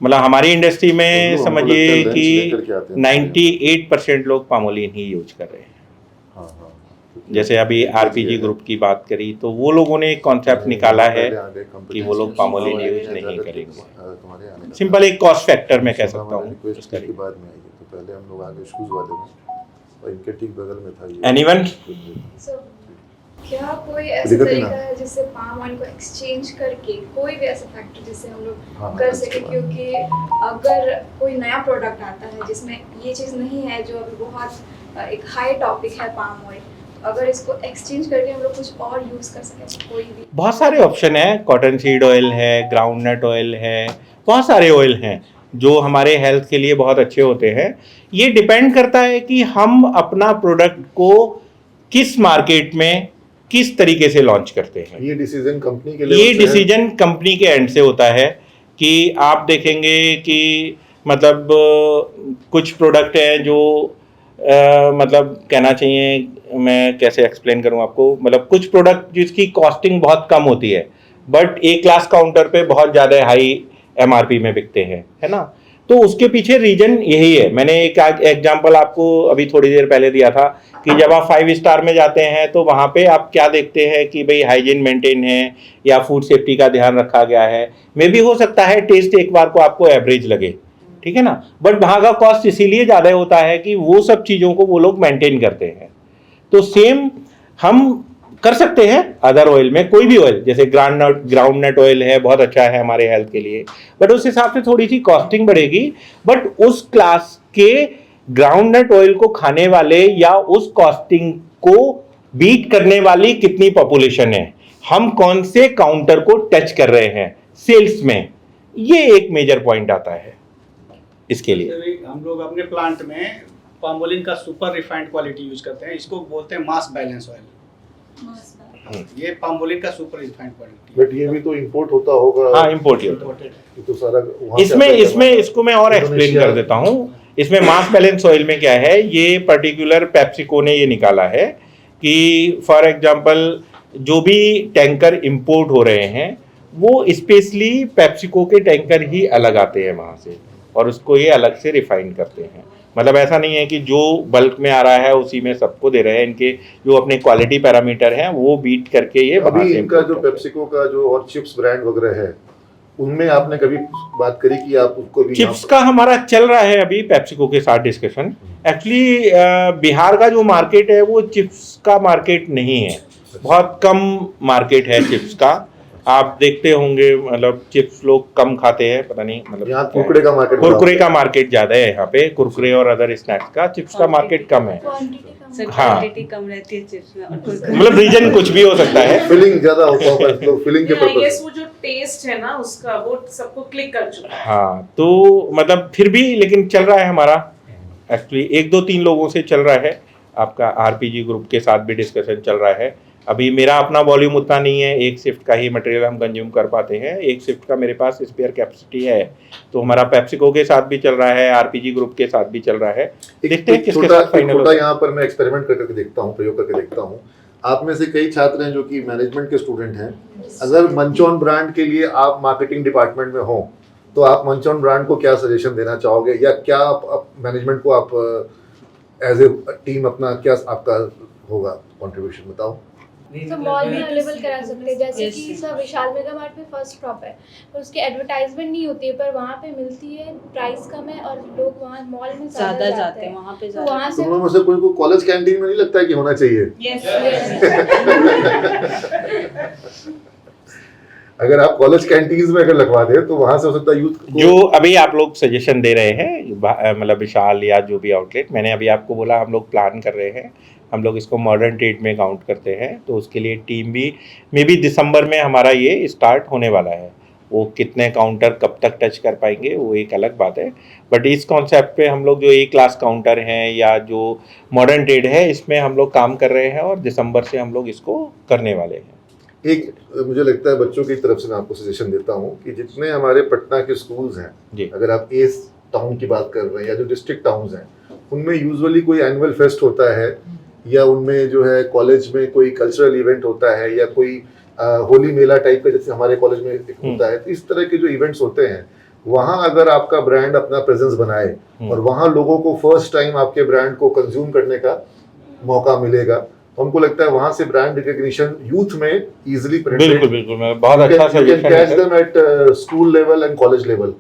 Speaker 3: मतलब हमारी इंडस्ट्री में
Speaker 1: तो
Speaker 3: समझिए
Speaker 1: हमको लगता है
Speaker 3: कि
Speaker 1: लंच लेकर के आते हैं।
Speaker 3: 98% लोग पामोलिन ही यूज कर रहे हैं।
Speaker 1: हाँ हाँ।
Speaker 3: जैसे अभी आरपीजी ग्रुप की बात करी तो वो लोगों ने एक कॉन्सेप्ट निकाला है कि वो लोग पामोलिन यूज नहीं करेंगे। सिंपल एक कॉस्ट फैक्टर मैं कह सकता हूँ उसका।
Speaker 1: के बाद में आइए तो पहले हम लोग आगे शूज वाले में, और इनके ठीक बगल में था ये।
Speaker 3: एनीवन?
Speaker 7: So, क्या कोई ऐसा
Speaker 1: दिक्कत नहीं
Speaker 7: तरीका
Speaker 1: ना।
Speaker 7: है जिससे पाम ऑयल को एक्सचेंज करके कोई भी ऐसा फैक्टर जिससे हम लोग
Speaker 1: हाँ,
Speaker 7: कर
Speaker 1: अच्छी
Speaker 7: सके?
Speaker 1: बात।
Speaker 7: क्योंकि अगर कोई नया प्रोडक्ट आता है जिसमें ये चीज़ नहीं है, जो अभी बहुत एक हाई टॉपिक है पाम ऑयल, तो अगर इसको एक्सचेंज करके हम लोग कुछ और यूज़ कर सकें कोई भी?
Speaker 3: बहुत सारे ऑप्शन है, कॉटन सीड ऑयल है, ग्राउंडनट ऑयल है, बहुत सारे ऑयल हैं जो हमारे हेल्थ के लिए बहुत अच्छे होते हैं। ये डिपेंड करता है कि हम अपना प्रोडक्ट को किस मार्केट में किस तरीके से लॉन्च करते हैं।
Speaker 1: ये डिसीजन कंपनी के लिए
Speaker 3: ये
Speaker 1: होता है।
Speaker 3: डिसीजन कंपनी के एंड से होता है कि आप देखेंगे कि मतलब कुछ प्रोडक्ट हैं जो मतलब कहना चाहिए, मैं कैसे एक्सप्लेन करूं आपको, मतलब कुछ प्रोडक्ट जिसकी कॉस्टिंग बहुत कम होती है बट ए क्लास काउंटर पे बहुत ज़्यादा हाई एमआरपी में बिकते हैं, है ना। तो उसके पीछे रीजन यही है। मैंने एक एग्जांपल आपको अभी थोड़ी देर पहले दिया था कि जब आप 5 स्टार में जाते हैं तो वहाँ पे आप क्या देखते हैं कि भाई हाइजीन मेंटेन है या फूड सेफ्टी का ध्यान रखा गया है। मे भी हो सकता है टेस्ट एक बार को आपको एवरेज लगे, ठीक है ना, बट वहाँ का कॉस्ट इसीलिए ज़्यादा होता है कि वो सब चीज़ों को वो लोग मेंटेन करते हैं। तो सेम हम कर सकते हैं अदर ऑयल में, कोई भी ऑयल, जैसे ग्राउंडनट ऑयल है, बहुत अच्छा है हमारे हेल्थ के लिए, बट उस हिसाब से थोड़ी सी कॉस्टिंग बढ़ेगी। बट उस क्लास के ग्राउंडनट ऑयल को खाने वाले या उस कॉस्टिंग को बीट करने वाली कितनी पॉपुलेशन है, हम कौन से काउंटर को टच कर रहे हैं सेल्स में, ये एक मेजर पॉइंट आता है इसके लिए।
Speaker 8: हम लोग अपने प्लांट में पामोलिन का सुपर रिफाइंड क्वालिटी यूज करते हैं, इसको बोलते हैं मास बैलेंस ऑयल। ये पामोलिन का सुपर रिफाइंड क्वालिटी।
Speaker 1: बट ये भी तो इंपोर्ट होता होगा।
Speaker 3: हाँ, इंपोर्ट ही होता है।
Speaker 1: ये तो सारा वहाँ से
Speaker 3: इसमें
Speaker 1: आता है
Speaker 3: इसमें
Speaker 1: वहाँ।
Speaker 3: इसको मैं और एक्सप्लेन कर देता हूँ। इसमें मास बैलेंस ऑयल में क्या है, ये पर्टिकुलर पेप्सिको ने ये निकाला है कि फॉर एग्जांपल जो भी टैंकर इंपोर्ट हो रहे हैं वो स्पेशली पेप्सिको के टैंकर ही अलग आते हैं वहाँ से, और उसको ये अलग से रिफाइन करते हैं। मतलब ऐसा नहीं है कि जो बल्क में आ रहा है उसी में सबको दे रहे हैं, इनके जो अपने क्वालिटी पैरामीटर हैं वो बीट करके ये
Speaker 1: अभी इनका जो पेप्सिको का जो और चिप्स ब्रांड वगैरह है, उनमें आपने कभी बात करी कि आप उसको भी
Speaker 3: चिप्स का हमारा चल रहा है अभी पेप्सिको के साथ डिस्कशन। एक्चुअली बिहार का जो मार्केट है वो चिप्स का मार्केट नहीं है, बहुत कम मार्केट है चिप्स का। आप देखते होंगे मतलब चिप्स लोग कम खाते हैं, पता नहीं मतलब
Speaker 1: यहाँ कुरकुरे का मार्केट
Speaker 3: कुरकुरे का मार्केट ज्यादा है यहाँ पे, कुरकुरे और अदर स्नैक्स का, चिप्स का मार्केट कम है। हाँ,
Speaker 9: क्वांटिटी कम रहती है चिप्स में और कुरकुरे
Speaker 3: मतलब रीजन कुछ भी हो सकता है।
Speaker 1: फिलिंग ज्यादा होता है, तो फिलिंग के
Speaker 2: आई
Speaker 1: पर्पस
Speaker 2: गेस वो जो टेस्ट है ना उसका वो सबको क्लिक कर चुका है।
Speaker 3: हाँ, तो मतलब फिर भी लेकिन चल रहा है हमारा, एक्चुअली 1-2-3 लोगों से चल रहा है। आपका आरपीजी ग्रुप के साथ भी डिस्कशन चल रहा है। अभी मेरा अपना वॉल्यूम उतना नहीं है, एक शिफ्ट का ही मटेरियल हम कंज्यूम कर पाते हैं, एक शिफ्ट का मेरे पास स्पेयर कैपेसिटी है। तो हमारा पेप्सिको के साथ भी चल रहा है, आरपीजी ग्रुप के साथ भी चल रहा है। देखते हैं किसके साथ फाइनल होता है।
Speaker 1: यहाँ पर मैं एक्सपेरिमेंट करके देखता हूँ, प्रयोग करके देखता हूँ। आप में से कई छात्र हैं जो कि मैनेजमेंट के स्टूडेंट हैं। अगर मंचॉन ब्रांड के लिए आप मार्केटिंग डिपार्टमेंट में हो तो आप मंचॉन ब्रांड को क्या सजेशन देना चाहोगे, या क्या मैनेजमेंट को आप एज ए टीम अपना क्या आपका होगा कंट्रीब्यूशन, बताओ।
Speaker 10: तो मॉल में अवेलेबल करा सकते हैं, जैसे कि सब विशाल मेगा मार्ट में फर्स्ट क्रॉप है, पर उसकी एडवर्टाइजमेंट नहीं होती है, पर वहाँ पे मिलती है, प्राइस कम है और लोग वहाँ मॉल में ज़्यादा जाते हैं
Speaker 9: वहाँ पे
Speaker 10: तो वहाँ से
Speaker 1: तुम लोगों में से कोई को कॉलेज कैंटीन में नहीं लगता है कि होना चाहिए? अगर आप कॉलेज कैंटीन में अगर लगवा दे तो वहां से हो सकता है यूथ
Speaker 3: जो अभी आप लोग सजेशन दे रहे हैं मतलब विशाल या जो भी आउटलेट, मैंने अभी आपको बोला हम लोग प्लान कर रहे हैं, हम लोग इसको मॉडर्न ट्रेड में काउंट करते हैं। तो उसके लिए टीम भी मे बी दिसंबर में हमारा ये स्टार्ट होने वाला है। वो कितने काउंटर कब तक टच कर पाएंगे वो एक अलग बात है, बट इस कॉन्सेप्ट पे हम लोग जो ए क्लास काउंटर हैं या जो मॉडर्न ट्रेड है इसमें हम लोग काम कर रहे हैं और दिसंबर से हम लोग इसको करने वाले हैं।
Speaker 1: एक मुझे लगता है बच्चों की तरफ से मैं आपको सजेशन देता हूँ कि जितने हमारे पटना के स्कूल्स हैं, अगर आप ए टाउन की बात कर रहे हैं या जो डिस्ट्रिक्ट टाउन्स हैं, उनमें यूजुअली कोई एनुअल फेस्ट होता है या उनमें जो है कॉलेज में कोई कल्चरल इवेंट होता है या कोई होली मेला टाइप का जैसे हमारे कॉलेज में होता है। तो इस तरह के जो इवेंट्स होते हैं वहाँ अगर आपका ब्रांड अपना प्रेजेंस बनाए और वहाँ लोगों को फर्स्ट टाइम आपके ब्रांड को कंज्यूम करने का मौका मिलेगा, तो हमको लगता है वहाँ से ब्रांड रिकग्निशन यूथ में इजीली
Speaker 3: बिल्कुल बिल्कुल बहुत अच्छा सजेशन है,
Speaker 1: catch them at school level and college level,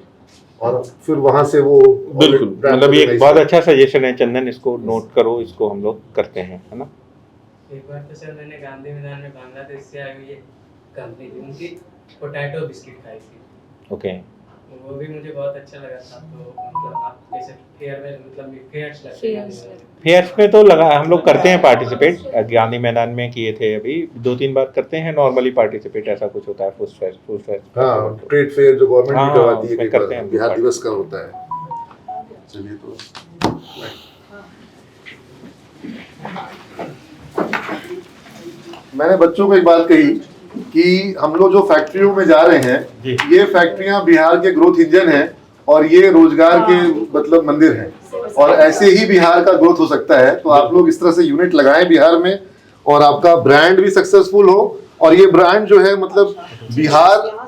Speaker 1: और फिर वहाँ से वो
Speaker 3: बिल्कुल मतलब ये बहुत अच्छा सजेशन है चंदन, इसको नोट करो, इसको हम लोग करते हैं, है ना।
Speaker 5: एक बार तो सर मैंने गांधी मैदान में बांग्लादेश से आई हुई कंपनी थी, उनकी पोटैटो बिस्किट खाई थी।
Speaker 3: ओके,
Speaker 5: वो भी मुझे बहुत अच्छा लगा था। तो मतलब आप कैसे फेयर में मतलब फेयर्स लगते हैं?
Speaker 3: फेयर्स में तो लगा हम लोग करते हैं पार्टिसिपेट, गांधी मैदान में किए थे, अभी 2-3 बार करते हैं नॉर्मली पार्टिसिपेट, ऐसा कुछ होता है फूड फेस्ट।
Speaker 1: हाँ, ट्रेड फेयर जो गवर्नमेंट भी करवाती है,
Speaker 3: करते हैं,
Speaker 1: बिहार दिवस का होता है। चलिए तो मैंने बच्चों को एक बात कही कि हम लोग जो फैक्ट्रियों में जा रहे हैं ये फैक्ट्रियां बिहार के ग्रोथ इंजन हैं और ये रोजगार के मतलब मंदिर हैं, और ऐसे ही बिहार का ग्रोथ हो सकता है। तो आप लोग इस तरह से यूनिट लगाएं बिहार में और आपका ब्रांड भी सक्सेसफुल हो, और ये ब्रांड जो है मतलब बिहार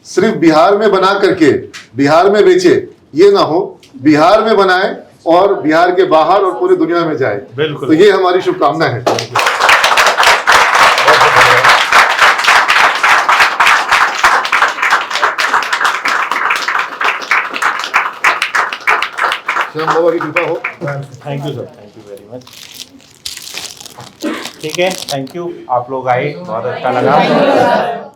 Speaker 1: सिर्फ बिहार में बना करके बिहार में बेचे, ये ना हो, बिहार में बनाए और बिहार के बाहर और पूरी दुनिया में जाए। तो ये हमारी शुभकामना है। श्याम बाबा की कृपा हो।
Speaker 3: Thank you sir, thank you very much. ठीक है, थैंक यू, आप लोग आए, बहुत अच्छा लगा।